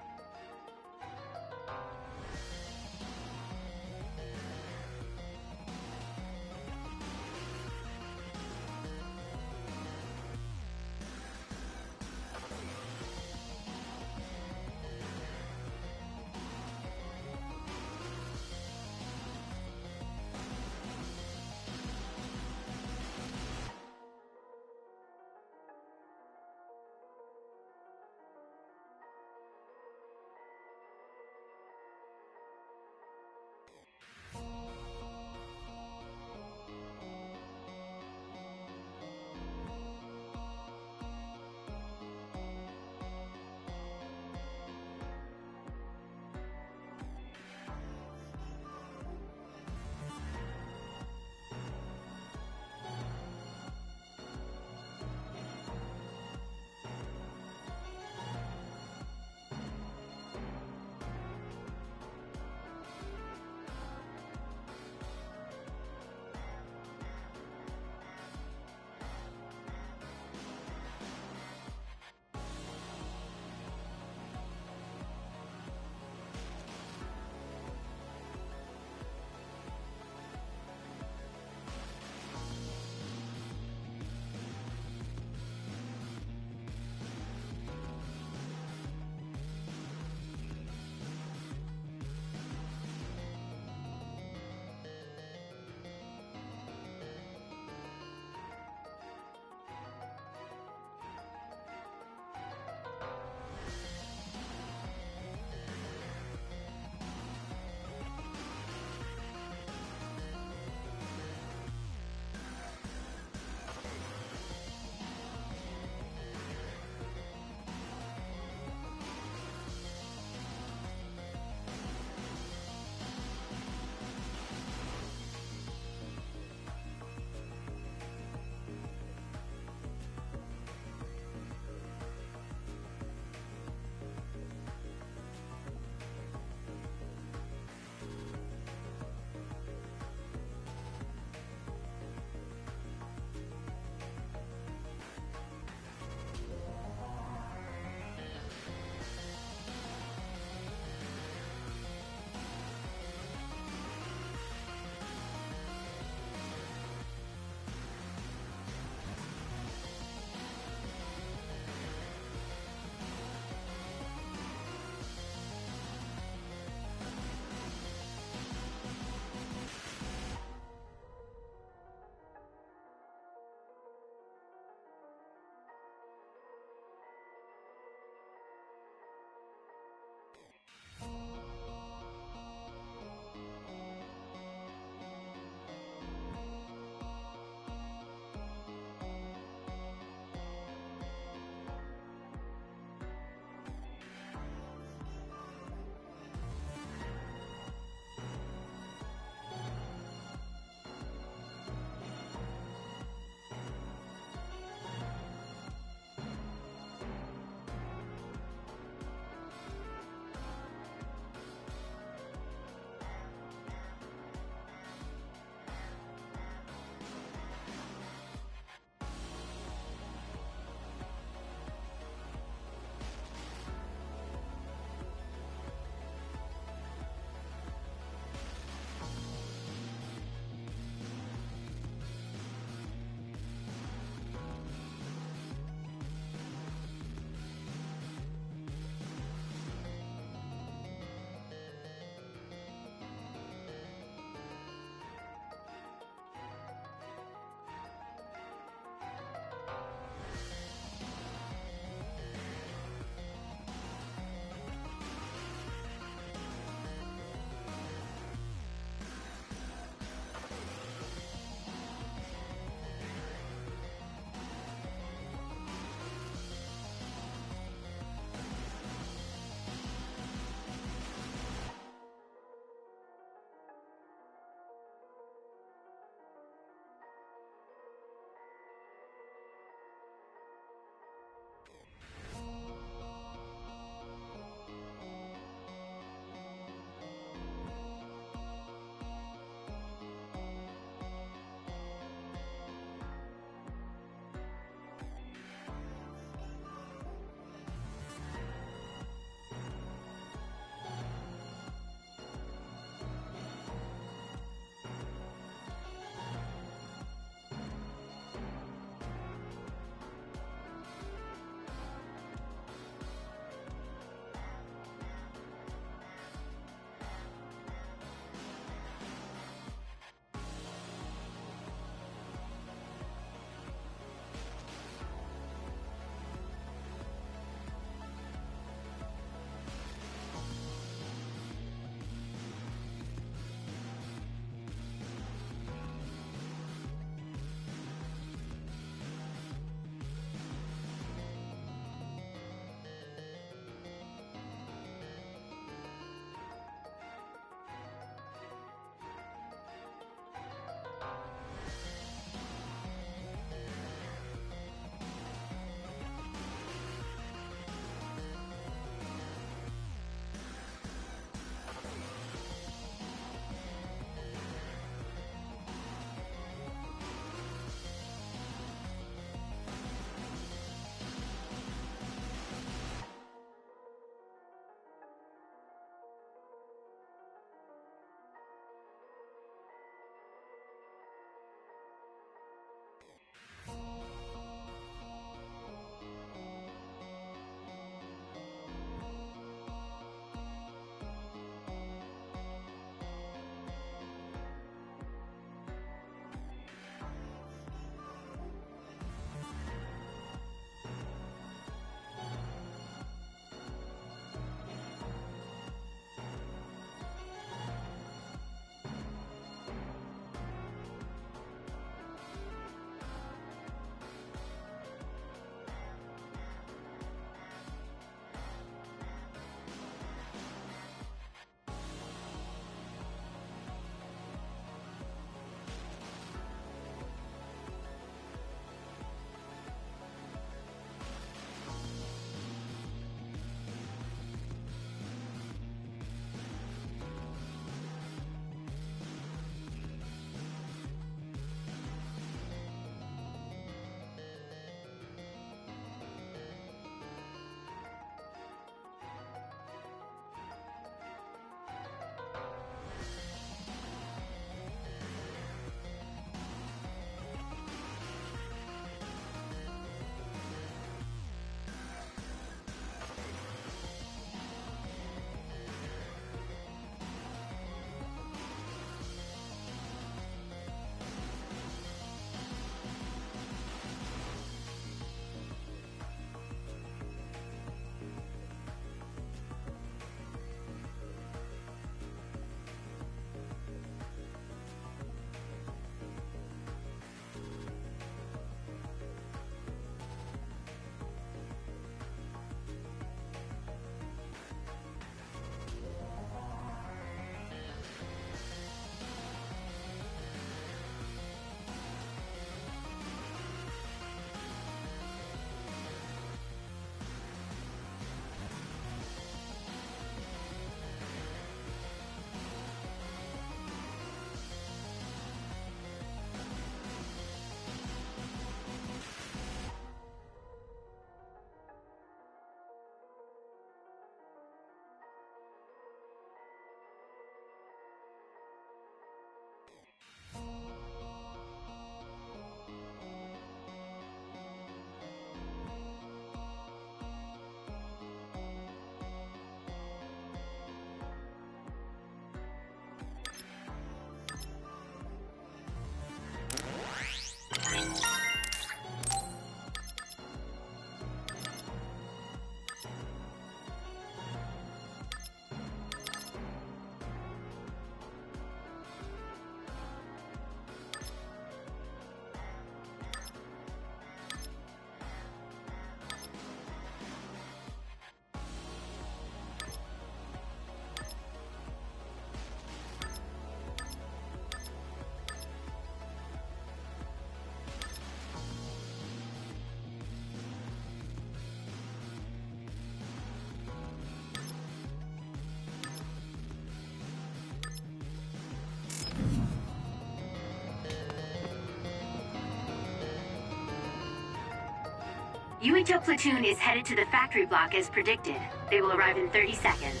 Yuito platoon is headed to the factory block as predicted. They will arrive in 30 seconds.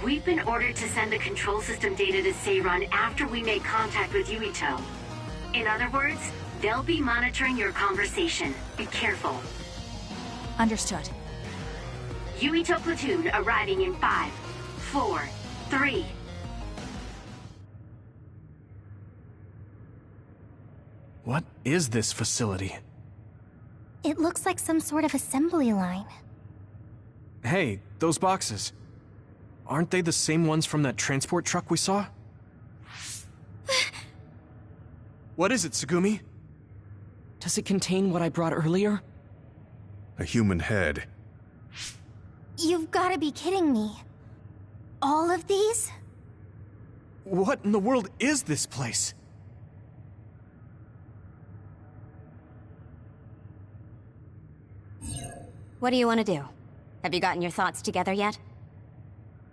We've been ordered to send the control system data to Seiran after we make contact with Yuito. In other words, they'll be monitoring your conversation. Be careful. Understood. Yuito platoon arriving in 5, 4, 3. What is this facility? It looks like some sort of assembly line. Hey, those boxes. Aren't they the same ones from that transport truck we saw? What is it, Tsugumi? Does it contain what I brought earlier? A human head. You've gotta be kidding me. All of these? What in the world is this place? What do you want to do? Have you gotten your thoughts together yet?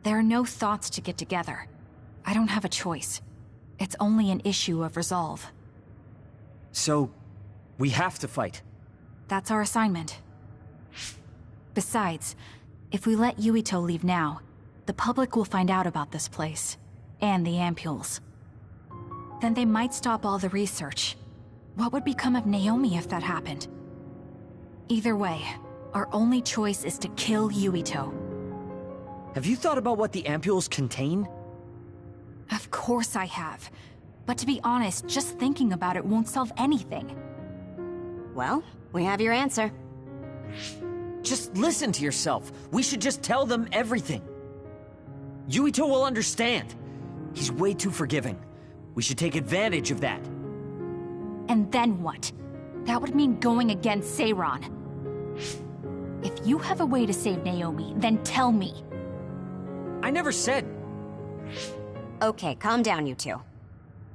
There are no thoughts to get together. I don't have a choice. It's only an issue of resolve. So, we have to fight. That's our assignment. Besides, if we let Yuito leave now, the public will find out about this place, and the ampules. Then they might stop all the research. What would become of Naomi if that happened? Either way, our only choice is to kill Yuito. Have you thought about what the ampules contain? Of course I have. But to be honest, just thinking about it won't solve anything. Well, we have your answer. Just listen to yourself. We should just tell them everything. Yuito will understand. He's way too forgiving. We should take advantage of that. And then what? That would mean going against Seiran. If you have a way to save Naomi, then tell me. I never said... Okay, calm down, you two.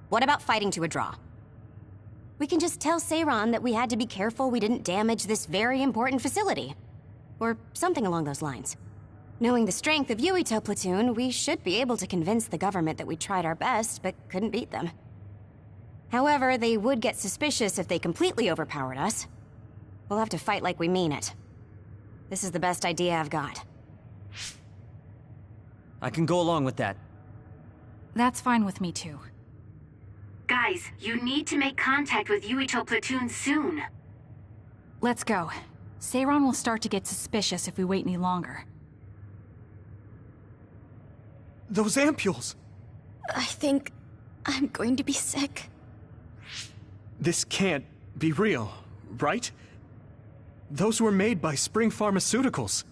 What about fighting to a draw? We can just tell Seiran that we had to be careful we didn't damage this very important facility. Or something along those lines. Knowing the strength of Yuito platoon, we should be able to convince the government that we tried our best, but couldn't beat them. However, they would get suspicious if they completely overpowered us. We'll have to fight like we mean it. This is the best idea I've got. I can go along with that. That's fine with me too. Guys, you need to make contact with Yuito platoon soon. Let's go. Seiran will start to get suspicious if we wait any longer. Those ampules! I think I'm going to be sick. This can't be real, right? Those were made by Spring Pharmaceuticals.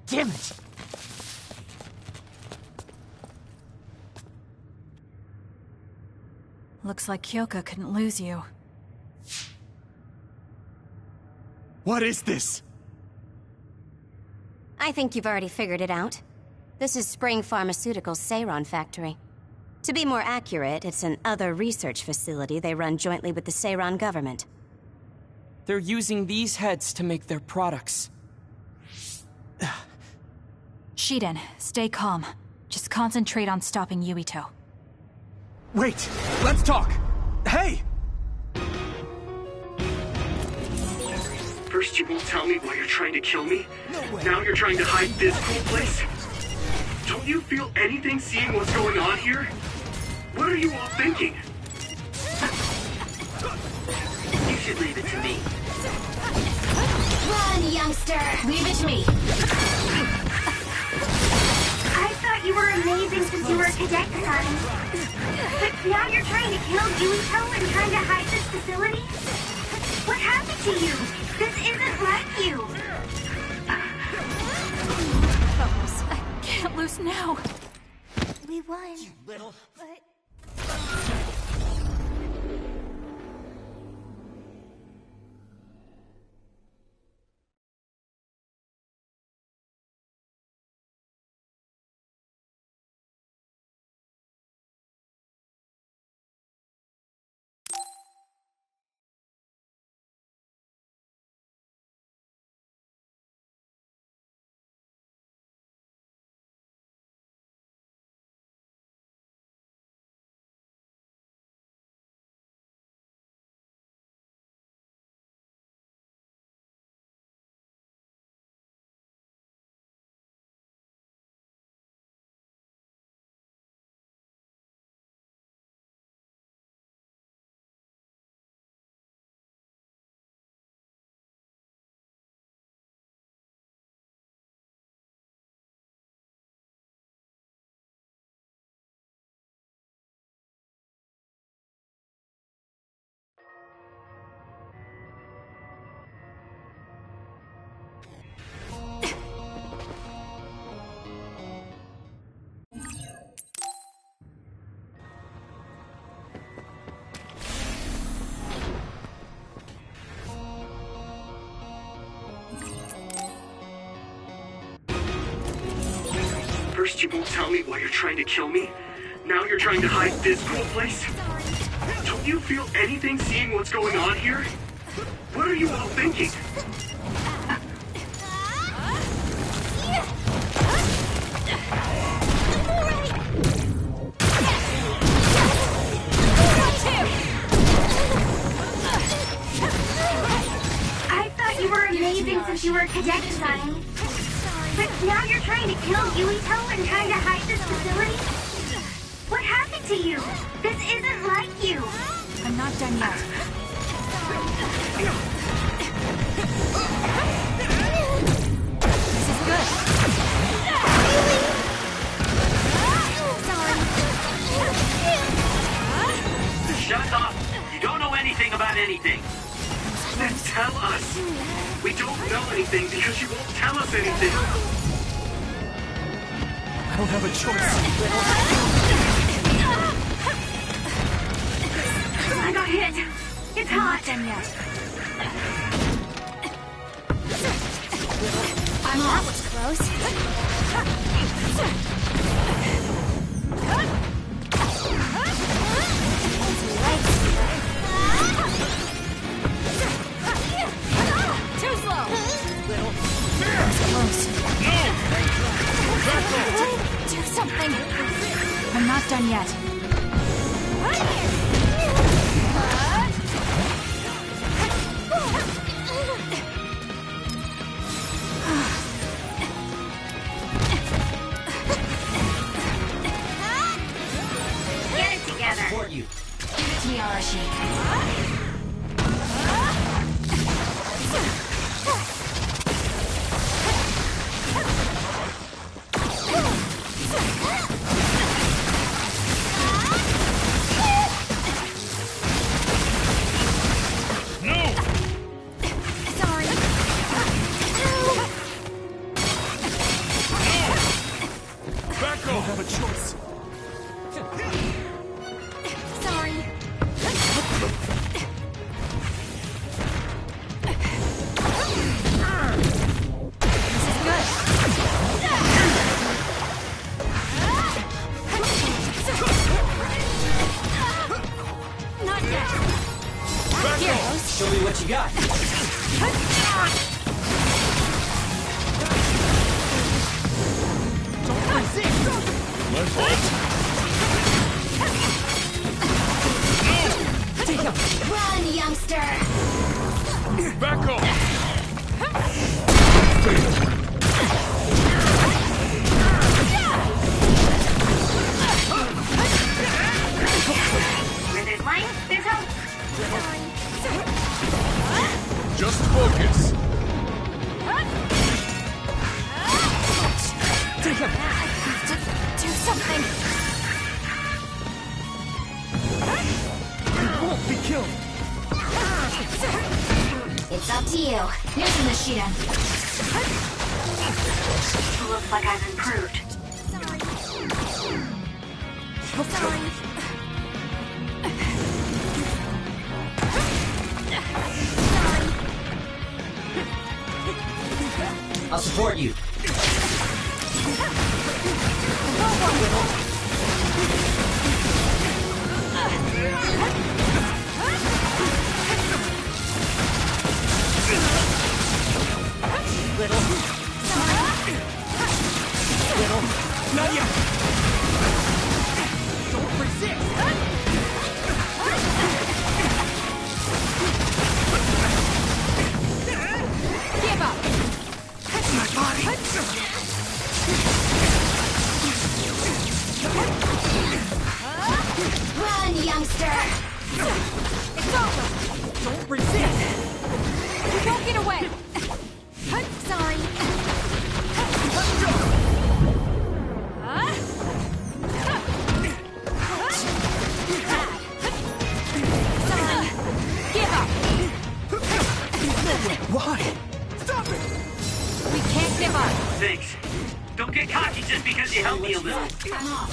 Damn it! Looks like Kyoka couldn't lose you. What is this? I think you've already figured it out. This is Spring Pharmaceuticals' Seiran factory. To be more accurate, it's an other research facility they run jointly with the Seiran government. They're using these heads to make their products. Shiden, stay calm. Just concentrate on stopping Yuito. Wait! Let's talk! Hey! First you won't tell me why you're trying to kill me? Now you're trying to hide this cool place? Don't you feel anything seeing what's going on here? What are you all thinking? You should leave it to me. Run, youngster! Leave it to me. I thought you were amazing since you were a cadet, Kasane. But now you're trying to kill Yuito and trying to hide this facility? What happened to you? This isn't like you. Focus. I can't lose now. We won. You little... But... First you won't tell me why you're trying to kill me. Now you're trying to hide this cool place? Don't you feel anything seeing what's going on here? What are you all thinking? I thought you were amazing since you were a cadet, Sonny. But now you're trying to kill Yuito and trying to hide this facility? What happened to you? This isn't like you. I'm not done yet. This is good. Shut up! You don't know anything about anything. Then tell us. We don't know anything because you won't tell us anything. I don't have a choice. I got hit. It's hot. Done yet. I'm off. That was close. Too slow. Close. Do something. I'm not done yet. Get it together. Support you. Tiara Shake. Sorry. Back off! I don't have a choice. Sorry. This is good. Not yet. Here. Show me what you got. Let's what? Run, youngster. Back off! Where there's life, there's hope. Just focus. Do something. You won't be killed. It's up to you. Here's the Nishida. Looks like I've improved. Sorry. I'll support you. Not yet. Don't resist. Give up. My body. Run, youngster. It's over. Don't resist. You won't get away. Sorry. Give up. Why? Stop it! We can't give up. Thanks. Don't get cocky just because you helped me a little. I'm off.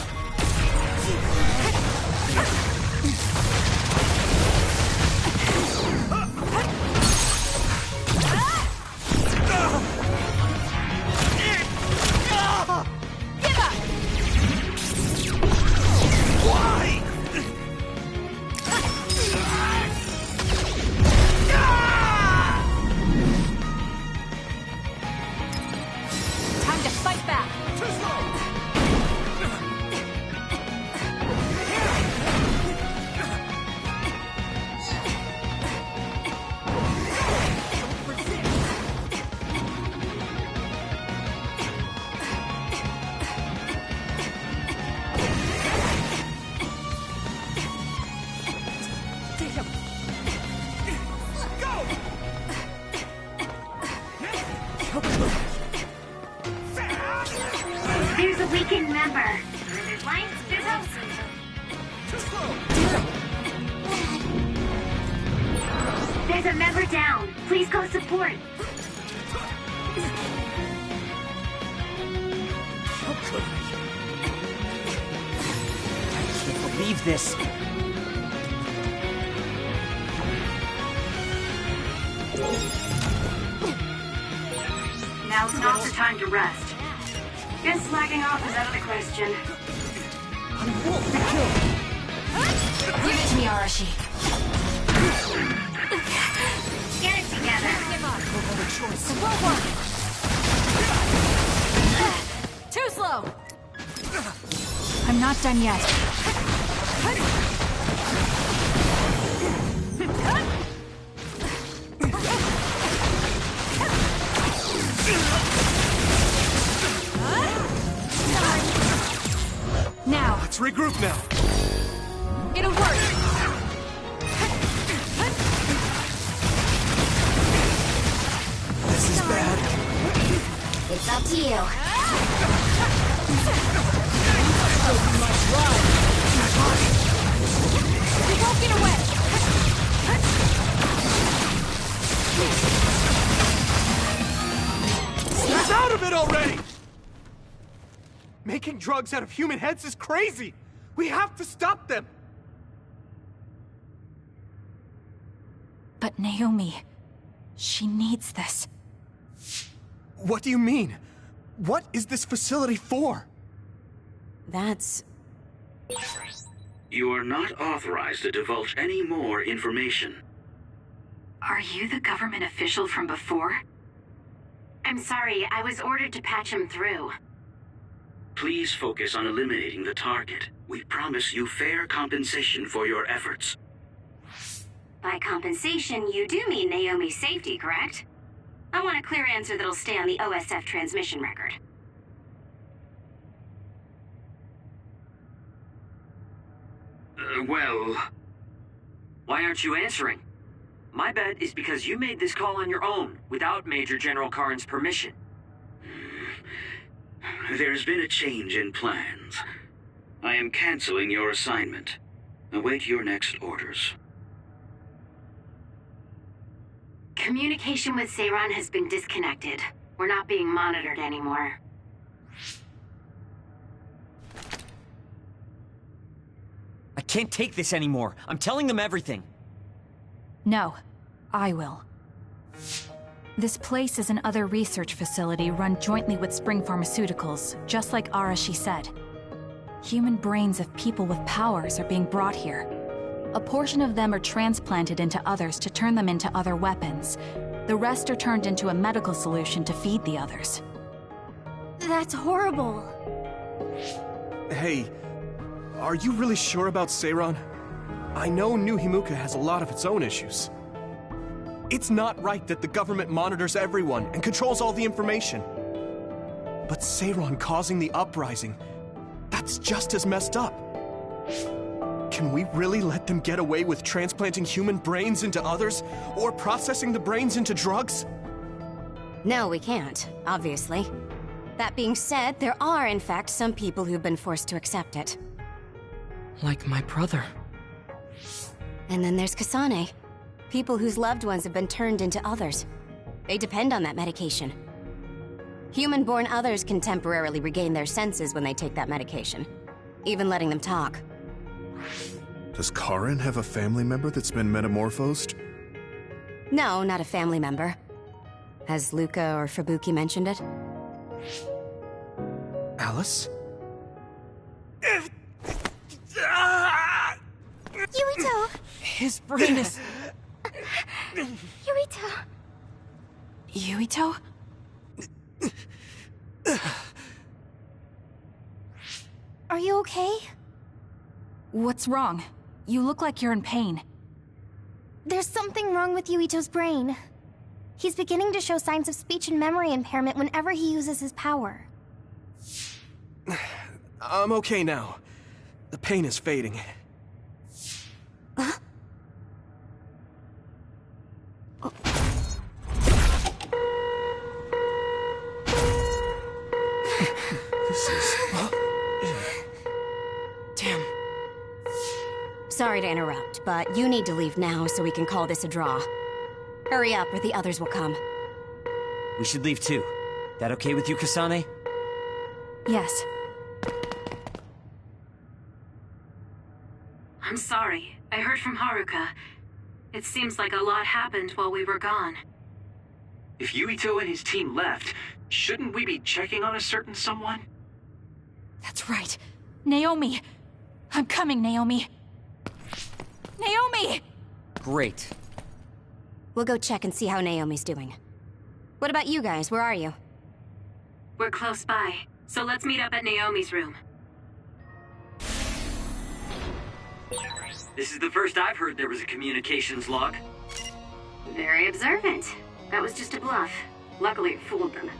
Give up. There's a member down. Please go support. I can't believe this. Now's not the time to rest. Guess slacking off is out of the question. Give it to me, Arashi. Get it together. Too slow. I'm not done yet. Now. Let's regroup now. It'll work. This is bad. It's up to you. We won't get away. Snap out of it already! Making drugs out of human heads is crazy! We have to stop them! But Naomi, she needs this. What do you mean? What is this facility for? That's... You are not authorized to divulge any more information. Are you the government official from before? I'm sorry, I was ordered to patch him through. Please focus on eliminating the target. We promise you fair compensation for your efforts. By compensation, you do mean Naomi's safety, correct? I want a clear answer that'll stay on the OSF transmission record. Well... Why aren't you answering? My bet is because you made this call on your own, without Major General Karin's permission. There's been a change in plans. I am canceling your assignment. Await your next orders. Communication with Seiran has been disconnected. We're not being monitored anymore. I can't take this anymore. I'm telling them everything. No, I will. This place is another research facility run jointly with Spring Pharmaceuticals, just like Arashi said. Human brains of people with powers are being brought here. A portion of them are transplanted into others to turn them into other weapons. The rest are turned into a medical solution to feed the others. That's horrible. Hey, are you really sure about Seiran? I know New Himuka has a lot of its own issues. It's not right that the government monitors everyone and controls all the information. But Seiran causing the uprising, that's just as messed up. Can we really let them get away with transplanting human brains into others, or processing the brains into drugs? No, we can't, obviously. That being said, there are, in fact, some people who've been forced to accept it. Like my brother. And then there's Kasane. People whose loved ones have been turned into others. They depend on that medication. Human-born others can temporarily regain their senses when they take that medication, even letting them talk. Does Karin have a family member that's been metamorphosed? No, not a family member. Has Luca or Fubuki mentioned it? Alice? Yuito! His brain is... Yuito! Yuito? Are you okay? What's wrong? You look like you're in pain. There's something wrong with Yuito's brain. He's beginning to show signs of speech and memory impairment whenever he uses his power. I'm okay now. The pain is fading. Damn. Sorry to interrupt, but you need to leave now so we can call this a draw. Hurry up, or the others will come. We should leave too. That okay with you, Kasane? Yes. I'm sorry. I heard from Haruka. It seems like a lot happened while we were gone. If Yuito and his team left, shouldn't we be checking on a certain someone? That's right. Naomi! I'm coming, Naomi! Naomi! Great. We'll go check and see how Naomi's doing. What about you guys? Where are you? We're close by, so let's meet up at Naomi's room. This is the first I've heard there was a communications log. Very observant. That was just a bluff. Luckily it fooled them.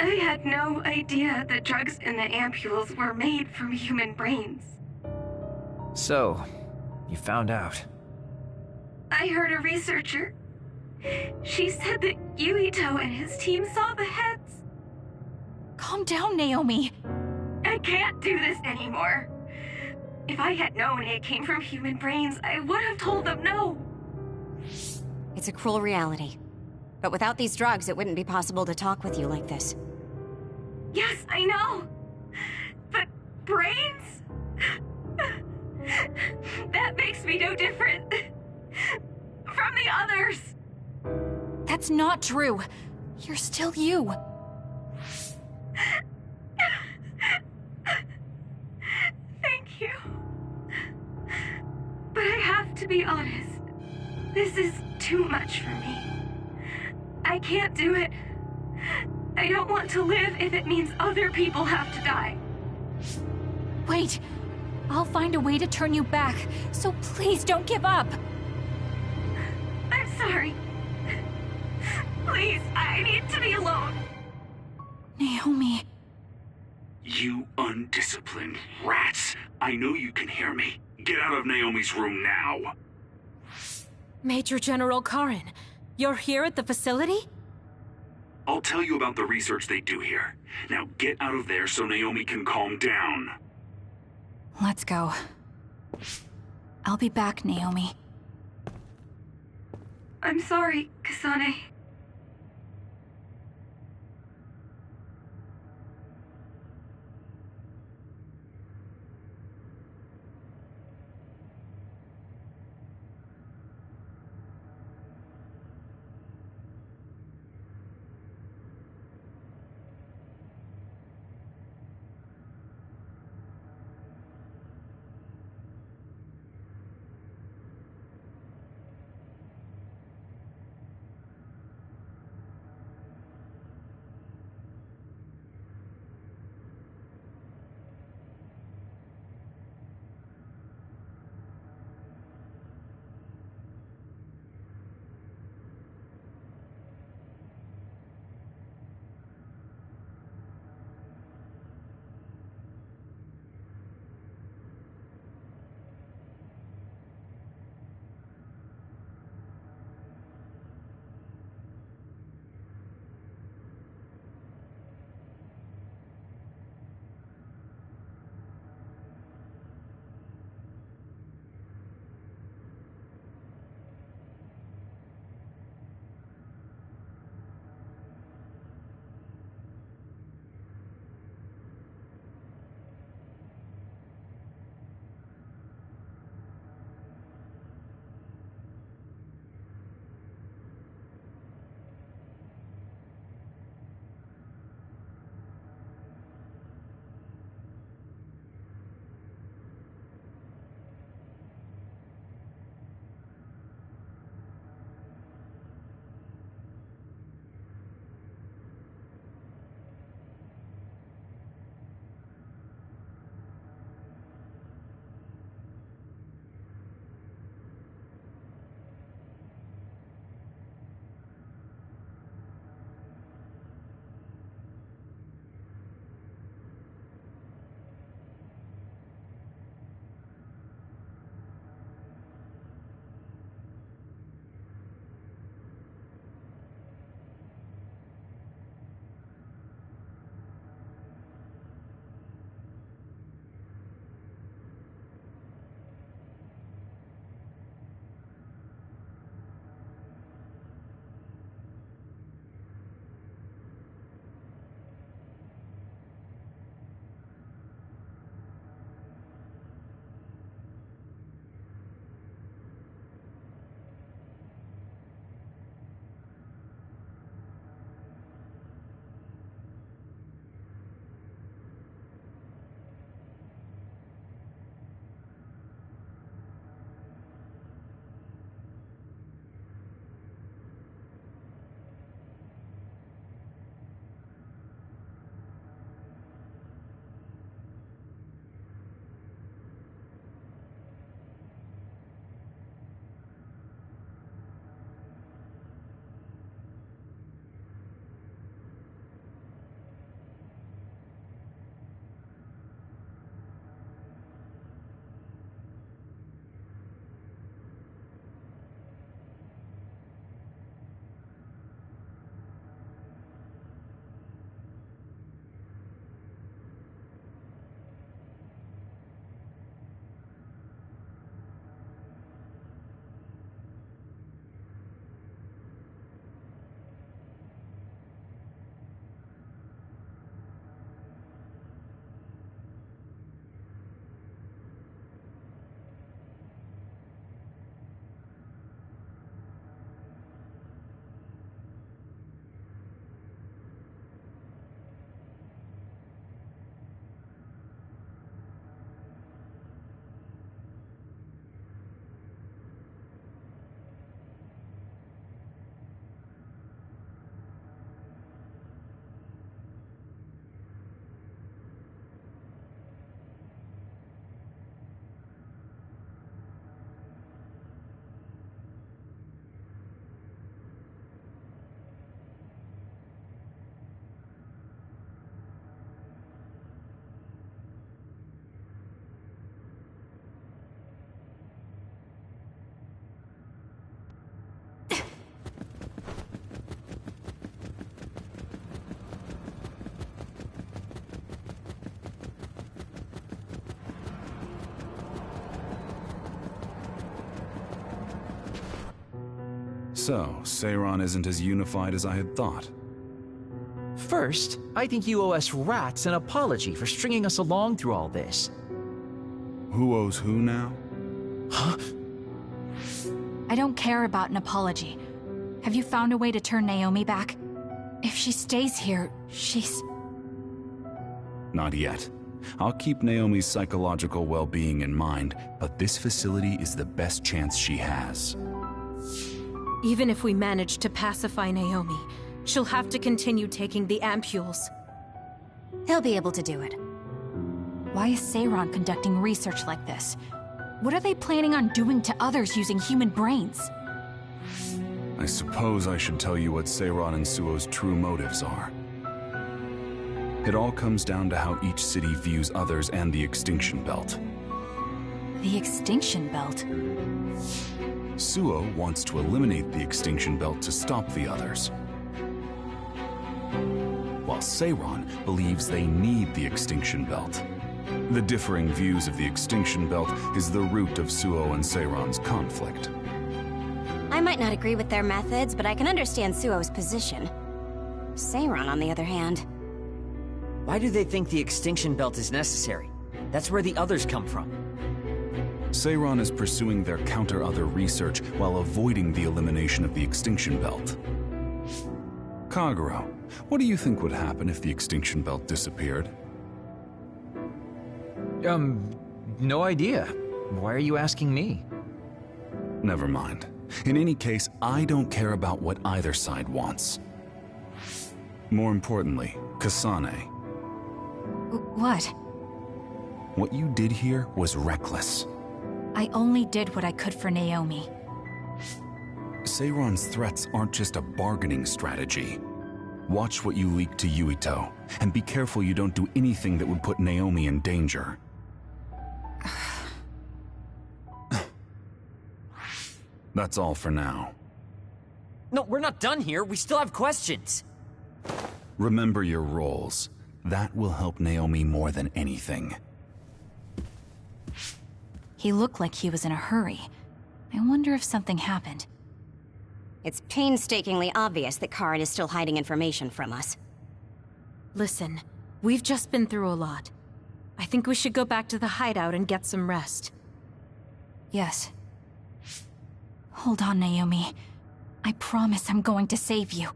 I had no idea the drugs in the ampules were made from human brains. So, you found out. I heard a researcher. She said that Yuito and his team saw the heads. Calm down, Naomi. I can't do this anymore. If I had known it came from human brains, I would have told them no. It's a cruel reality. But without these drugs, it wouldn't be possible to talk with you like this. Yes, I know. But brains? That makes me no different from the others. That's not true. You're still you. Thank you. But I have to be honest. This is too much for me. I can't do it. I don't want to live if it means other people have to die. Wait. I'll find a way to turn you back, so please don't give up. I'm sorry. Please, I need to be alone. Naomi. You undisciplined rats. I know you can hear me. Get out of Naomi's room now. Major General Karin, you're here at the facility? I'll tell you about the research they do here. Now get out of there so Naomi can calm down. Let's go. I'll be back, Naomi. I'm sorry, Kasane. So, Seiron isn't as unified as I had thought. First, I think you owe us rats an apology for stringing us along through all this. Who owes who now? Huh? I don't care about an apology. Have you found a way to turn Naomi back? If she stays here, she's... Not yet. I'll keep Naomi's psychological well-being in mind, but this facility is the best chance she has. Even if we manage to pacify Naomi, she'll have to continue taking the ampules. He'll be able to do it. Why is Seiron conducting research like this? What are they planning on doing to others using human brains? I suppose I should tell you what Seiron and Suo's true motives are. It all comes down to how each city views others and the Extinction Belt. The Extinction Belt? Suo wants to eliminate the Extinction Belt to stop the others, while Seiron believes they need the Extinction Belt. The differing views of the Extinction Belt is the root of Suo and Seiron's conflict. I might not agree with their methods, but I can understand Suo's position. Seiron, on the other hand... Why do they think the Extinction Belt is necessary? That's where the others come from. Seiron is pursuing their counter-other research while avoiding the elimination of the Extinction Belt. Kagero, what do you think would happen if the Extinction Belt disappeared? No idea. Why are you asking me? Never mind. In any case, I don't care about what either side wants. More importantly, Kasane. What? What you did here was reckless. I only did what I could for Naomi. Seiron's threats aren't just a bargaining strategy. Watch what you leak to Yuito, and be careful you don't do anything that would put Naomi in danger. That's all for now. No, we're not done here. We still have questions. Remember your roles. That will help Naomi more than anything. He looked like he was in a hurry. I wonder if something happened. It's painstakingly obvious that Karen is still hiding information from us. Listen, we've just been through a lot. I think we should go back to the hideout and get some rest. Yes. Hold on, Naomi. I promise I'm going to save you.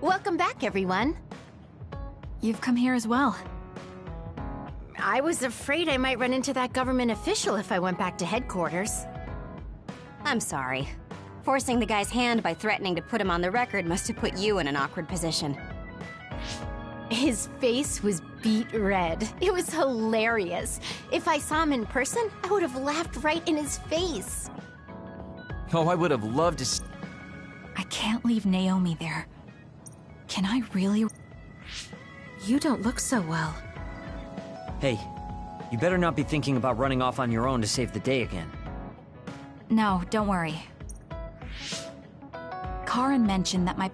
Welcome back, everyone. You've come here as well. I was afraid I might run into that government official if I went back to headquarters. I'm sorry. Forcing the guy's hand by threatening to put him on the record must have put you in an awkward position. His face was beet red. It was hilarious. If I saw him in person, I would have laughed right in his face. Oh, I would have loved to... I can't leave Naomi there. Can I really? You don't look so well. Hey, you better not be thinking about running off on your own to save the day again. No, don't worry. Karen mentioned that my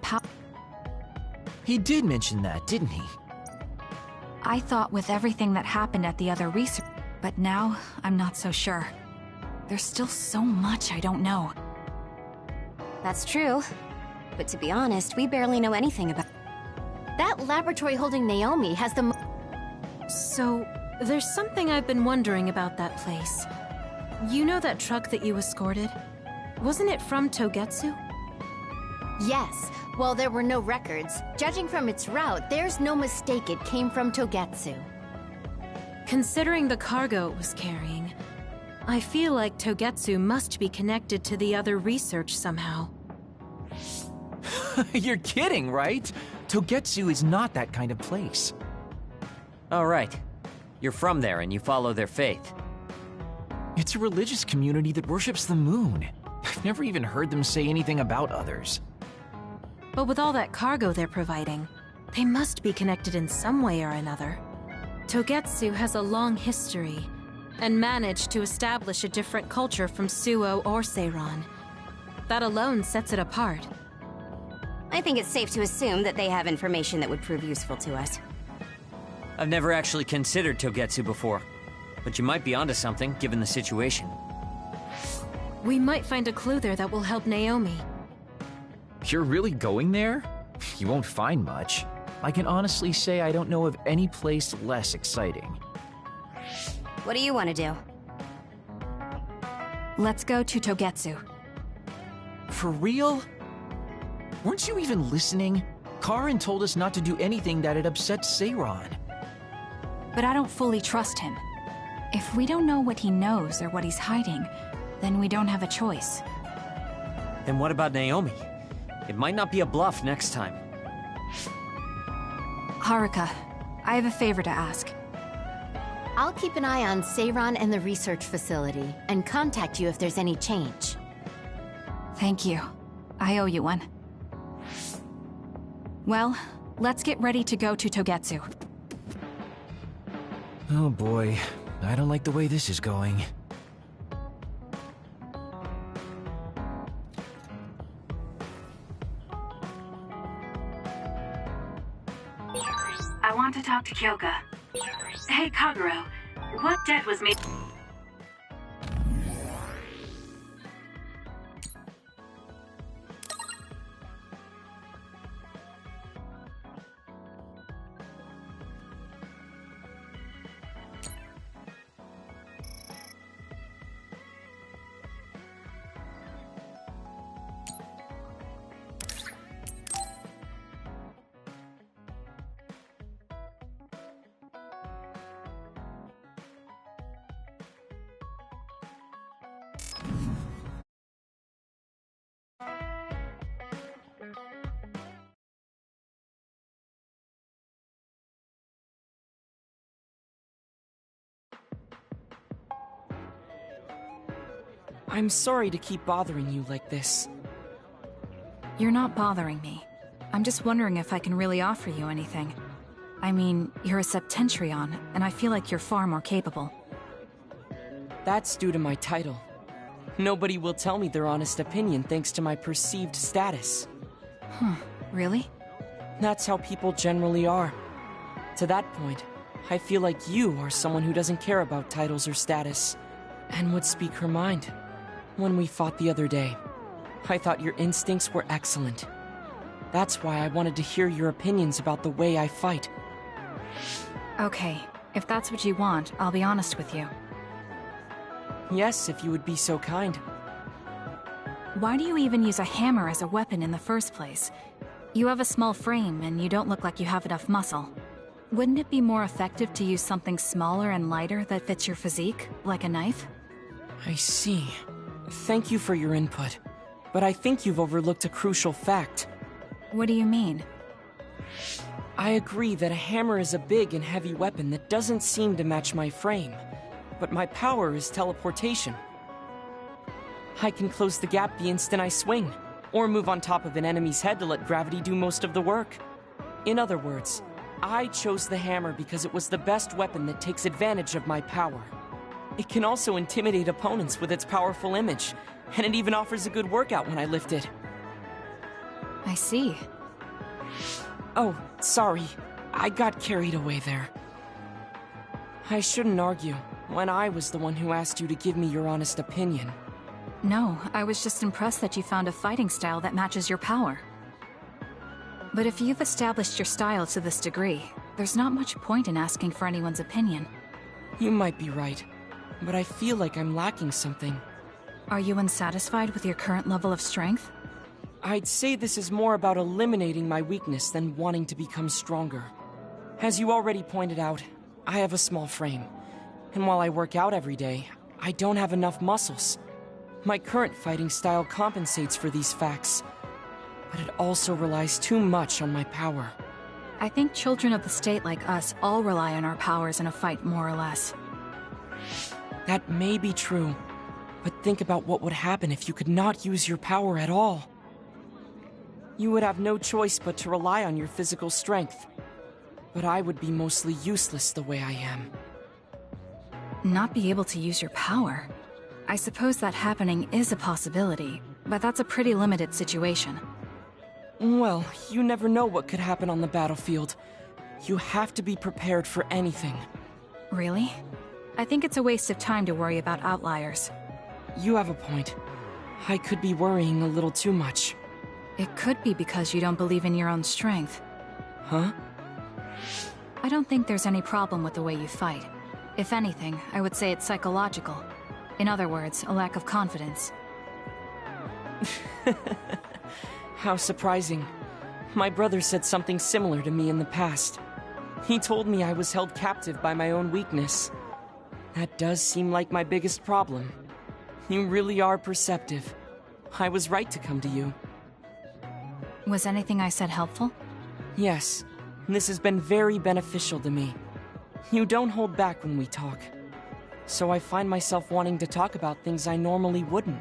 He did mention that, didn't he? I thought with everything that happened at the other research, but now I'm not so sure. There's still so much I don't know. That's true. But to be honest, we barely know anything about... That laboratory holding Naomi has the... So, there's something I've been wondering about that place. You know that truck that you escorted? Wasn't it from Togetsu? Yes. Well, there were no records. Judging from its route, there's no mistake it came from Togetsu. Considering the cargo it was carrying, I feel like Togetsu must be connected to the other research somehow. You're kidding, right? Togetsu is not that kind of place. All right. You're from there and you follow their faith. It's a religious community that worships the moon. I've never even heard them say anything about others. But with all that cargo they're providing, they must be connected in some way or another. Togetsu has a long history, and managed to establish a different culture from Suo or Seiran. That alone sets it apart. I think it's safe to assume that they have information that would prove useful to us. I've never actually considered Togetsu before, but you might be onto something, given the situation. We might find a clue there that will help Naomi. You're really going there? You won't find much. I can honestly say I don't know of any place less exciting. What do you want to do? Let's go to Togetsu. For real? Weren't you even listening? Karin told us not to do anything that'd upset Seiran. But I don't fully trust him. If we don't know what he knows or what he's hiding, then we don't have a choice. Then what about Naomi? It might not be a bluff next time. Haruka, I have a favor to ask. I'll keep an eye on Seiran and the research facility, and contact you if there's any change. Thank you. I owe you one. Well, let's get ready to go to Togetsu. Oh boy, I don't like the way this is going. I want to talk to Kyoka. Hey, Kagero, what debt was made? I'm sorry to keep bothering you like this. You're not bothering me. I'm just wondering if I can really offer you anything. I mean, you're a Septentrion, and I feel like you're far more capable. That's due to my title. Nobody will tell me their honest opinion thanks to my perceived status. Really? That's how people generally are. To that point, I feel like you are someone who doesn't care about titles or status, and would speak her mind. When we fought the other day, I thought your instincts were excellent. That's why I wanted to hear your opinions about the way I fight. Okay, if that's what you want, I'll be honest with you. Yes, if you would be so kind. Why do you even use a hammer as a weapon in the first place? You have a small frame, and you don't look like you have enough muscle. Wouldn't it be more effective to use something smaller and lighter that fits your physique, like a knife? I see. Thank you for your input, but I think you've overlooked a crucial fact. What do you mean? I agree that a hammer is a big and heavy weapon that doesn't seem to match my frame, but my power is teleportation. I can close the gap the instant I swing, or move on top of an enemy's head to let gravity do most of the work. In other words, I chose the hammer because it was the best weapon that takes advantage of my power. It can also intimidate opponents with its powerful image, and it even offers a good workout when I lift it. I see. Oh, sorry. I got carried away there. I shouldn't argue, when I was the one who asked you to give me your honest opinion. No, I was just impressed that you found a fighting style that matches your power. But if you've established your style to this degree, there's not much point in asking for anyone's opinion. You might be right, but I feel like I'm lacking something. Are you unsatisfied with your current level of strength? I'd say this is more about eliminating my weakness than wanting to become stronger. As you already pointed out, I have a small frame, and while I work out every day, I don't have enough muscles. My current fighting style compensates for these facts, but it also relies too much on my power. I think children of the state like us all rely on our powers in a fight, more or less. That may be true, But think about what would happen if you could not use your power at all. You would have no choice but to rely on your physical strength. But I would be mostly useless the way I am. Not be able to use your power? I suppose that happening is a possibility, but that's a pretty limited situation. Well, you never know what could happen on the battlefield. You have to be prepared for anything. Really? I think it's a waste of time to worry about outliers. You have a point. I could be worrying a little too much. It could be because you don't believe in your own strength. Huh? I don't think there's any problem with the way you fight. If anything, I would say it's psychological. In other words, a lack of confidence. How surprising. My brother said something similar to me in the past. He told me I was held captive by my own weakness. That does seem like my biggest problem. You really are perceptive. I was right to come to you. Was anything I said helpful? Yes. This has been very beneficial to me. You don't hold back when we talk. So I find myself wanting to talk about things I normally wouldn't.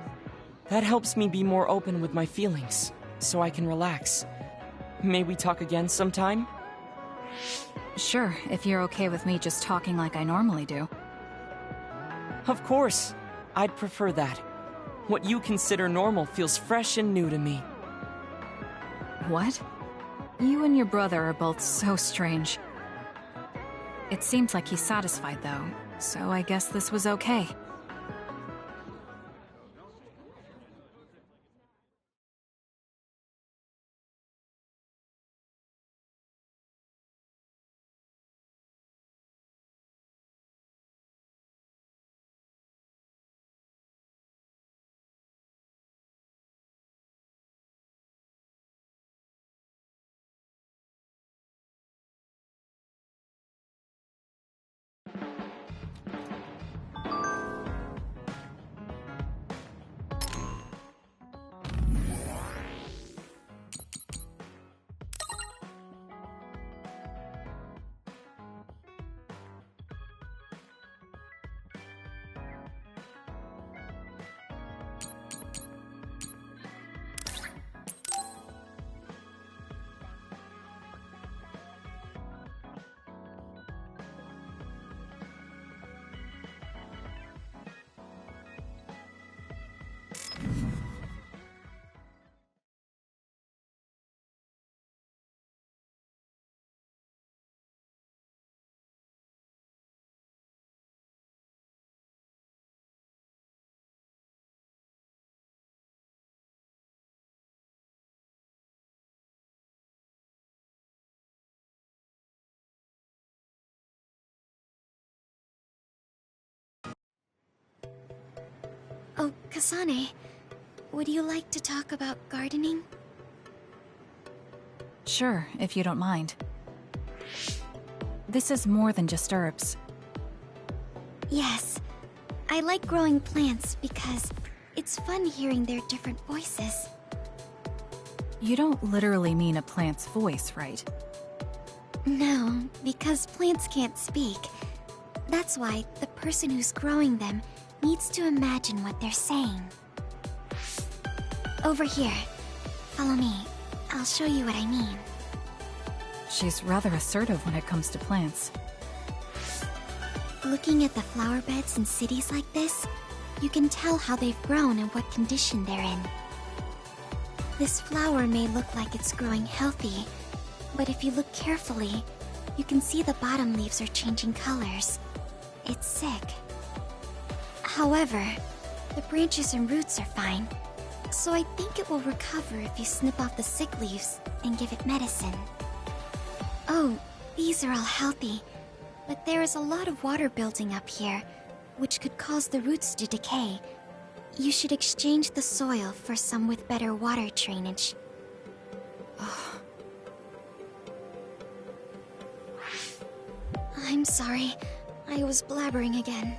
That helps me be more open with my feelings, so I can relax. May we talk again sometime? Sure, if you're okay with me just talking like I normally do. Of course. I'd prefer that. What you consider normal feels fresh and new to me. What? You and your brother are both so strange. It seems like he's satisfied, though, so I guess this was okay. Oh, Kasane, would you like to talk about gardening? Sure, if you don't mind. This is more than just herbs. Yes. I like growing plants because it's fun hearing their different voices. You don't literally mean a plant's voice, right? No, because plants can't speak. That's why the person who's growing them needs to imagine what they're saying. Over here. Follow me. I'll show you what I mean. She's rather assertive when it comes to plants. Looking at the flower beds in cities like this, you can tell how they've grown and what condition they're in. This flower may look like it's growing healthy, but if you look carefully, you can see the bottom leaves are changing colors. It's sick. However, the branches and roots are fine, so I think it will recover if you snip off the sick leaves and give it medicine. Oh, these are all healthy, but there is a lot of water building up here, which could cause the roots to decay. You should exchange the soil for some with better water drainage. I'm sorry, I was blabbering again.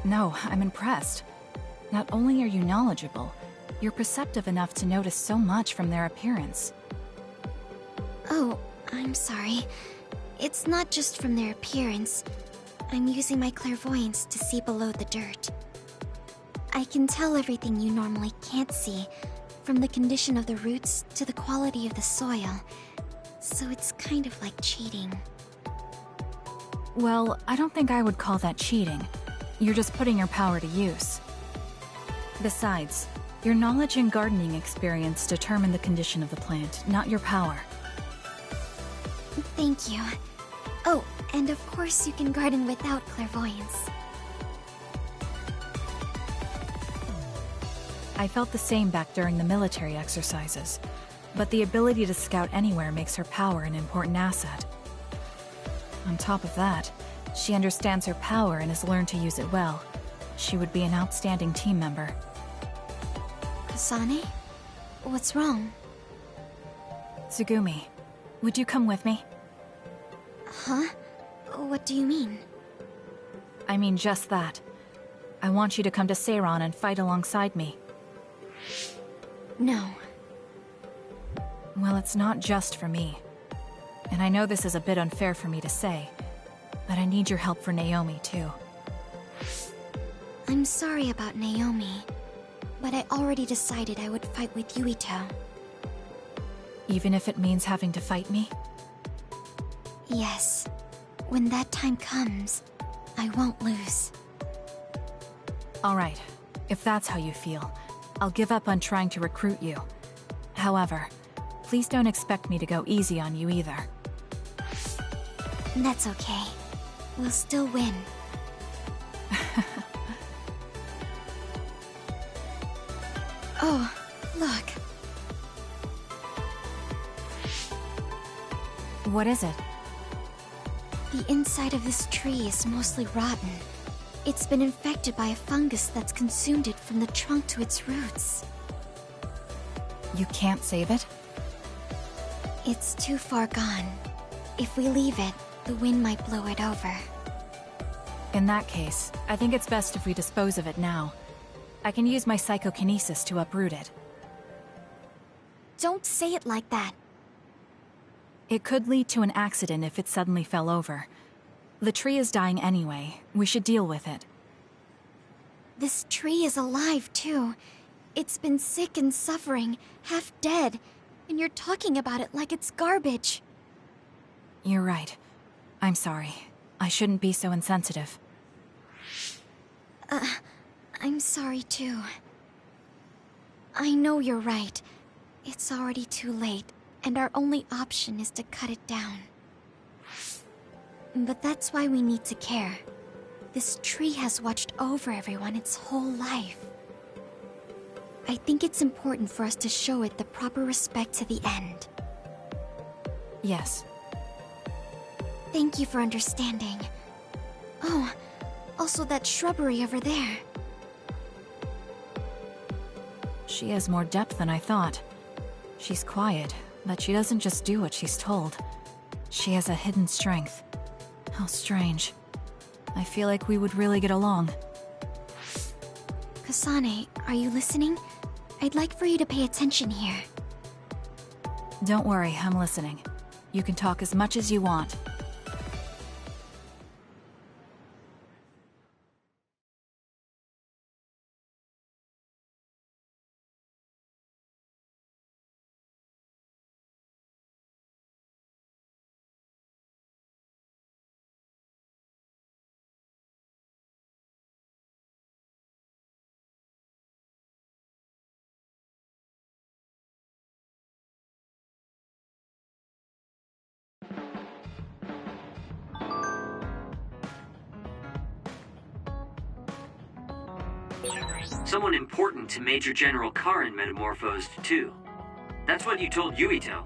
No, I'm impressed. Not only are you knowledgeable, you're perceptive enough to notice so much from their appearance. Oh, I'm sorry. It's not just from their appearance. I'm using my clairvoyance to see below the dirt. I can tell everything you normally can't see, from the condition of the roots to the quality of the soil. So it's kind of like cheating. Well, I don't think I would call that cheating. You're just putting your power to use. Besides, your knowledge and gardening experience determine the condition of the plant, not your power. Thank you. Oh, and of course you can garden without clairvoyance. I felt the same back during the military exercises, but the ability to scout anywhere makes her power an important asset. On top of that, she understands her power and has learned to use it well. She would be an outstanding team member. Kasane? What's wrong? Tsugumi, would you come with me? Huh? What do you mean? I mean just that. I want you to come to Seiran and fight alongside me. No. Well, it's not just for me. And I know this is a bit unfair for me to say, but I need your help for Naomi, too. I'm sorry about Naomi, but I already decided I would fight with Yuito. Even if it means having to fight me? Yes. When that time comes, I won't lose. Alright, if that's how you feel, I'll give up on trying to recruit you. However, please don't expect me to go easy on you either. That's okay. We'll still win. Oh, look. What is it? The inside of this tree is mostly rotten. It's been infected by a fungus that's consumed it from the trunk to its roots. You can't save it? It's too far gone. If we leave it, the wind might blow it over. In that case, I think it's best if we dispose of it now. I can use my psychokinesis to uproot it. Don't say it like that. It could lead to an accident if it suddenly fell over. The tree is dying anyway. We should deal with it. This tree is alive, too. It's been sick and suffering, half dead, and you're talking about it like it's garbage. You're right. I'm sorry. I shouldn't be so insensitive. I'm sorry, too. I know you're right. It's already too late, and our only option is to cut it down. But that's why we need to care. This tree has watched over everyone its whole life. I think it's important for us to show it the proper respect to the end. Yes. Thank you for understanding. Oh, also that shrubbery over there. She has more depth than I thought. She's quiet, but she doesn't just do what she's told. She has a hidden strength. How strange. I feel like we would really get along. Kasane, are you listening? I'd like for you to pay attention here. Don't worry, I'm listening. You can talk as much as you want. Someone important to Major General Karin metamorphosed, too. That's what you told Yuito.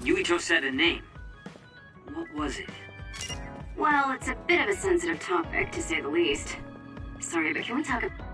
Yuito said a name. What was it? Well, it's a bit of a sensitive topic, to say the least. Sorry, but can we talk about...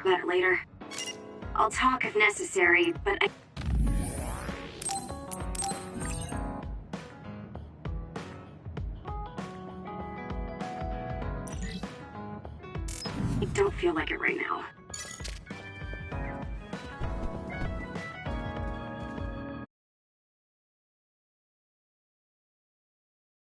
about it later? I'll talk if necessary, but I don't feel like it right now.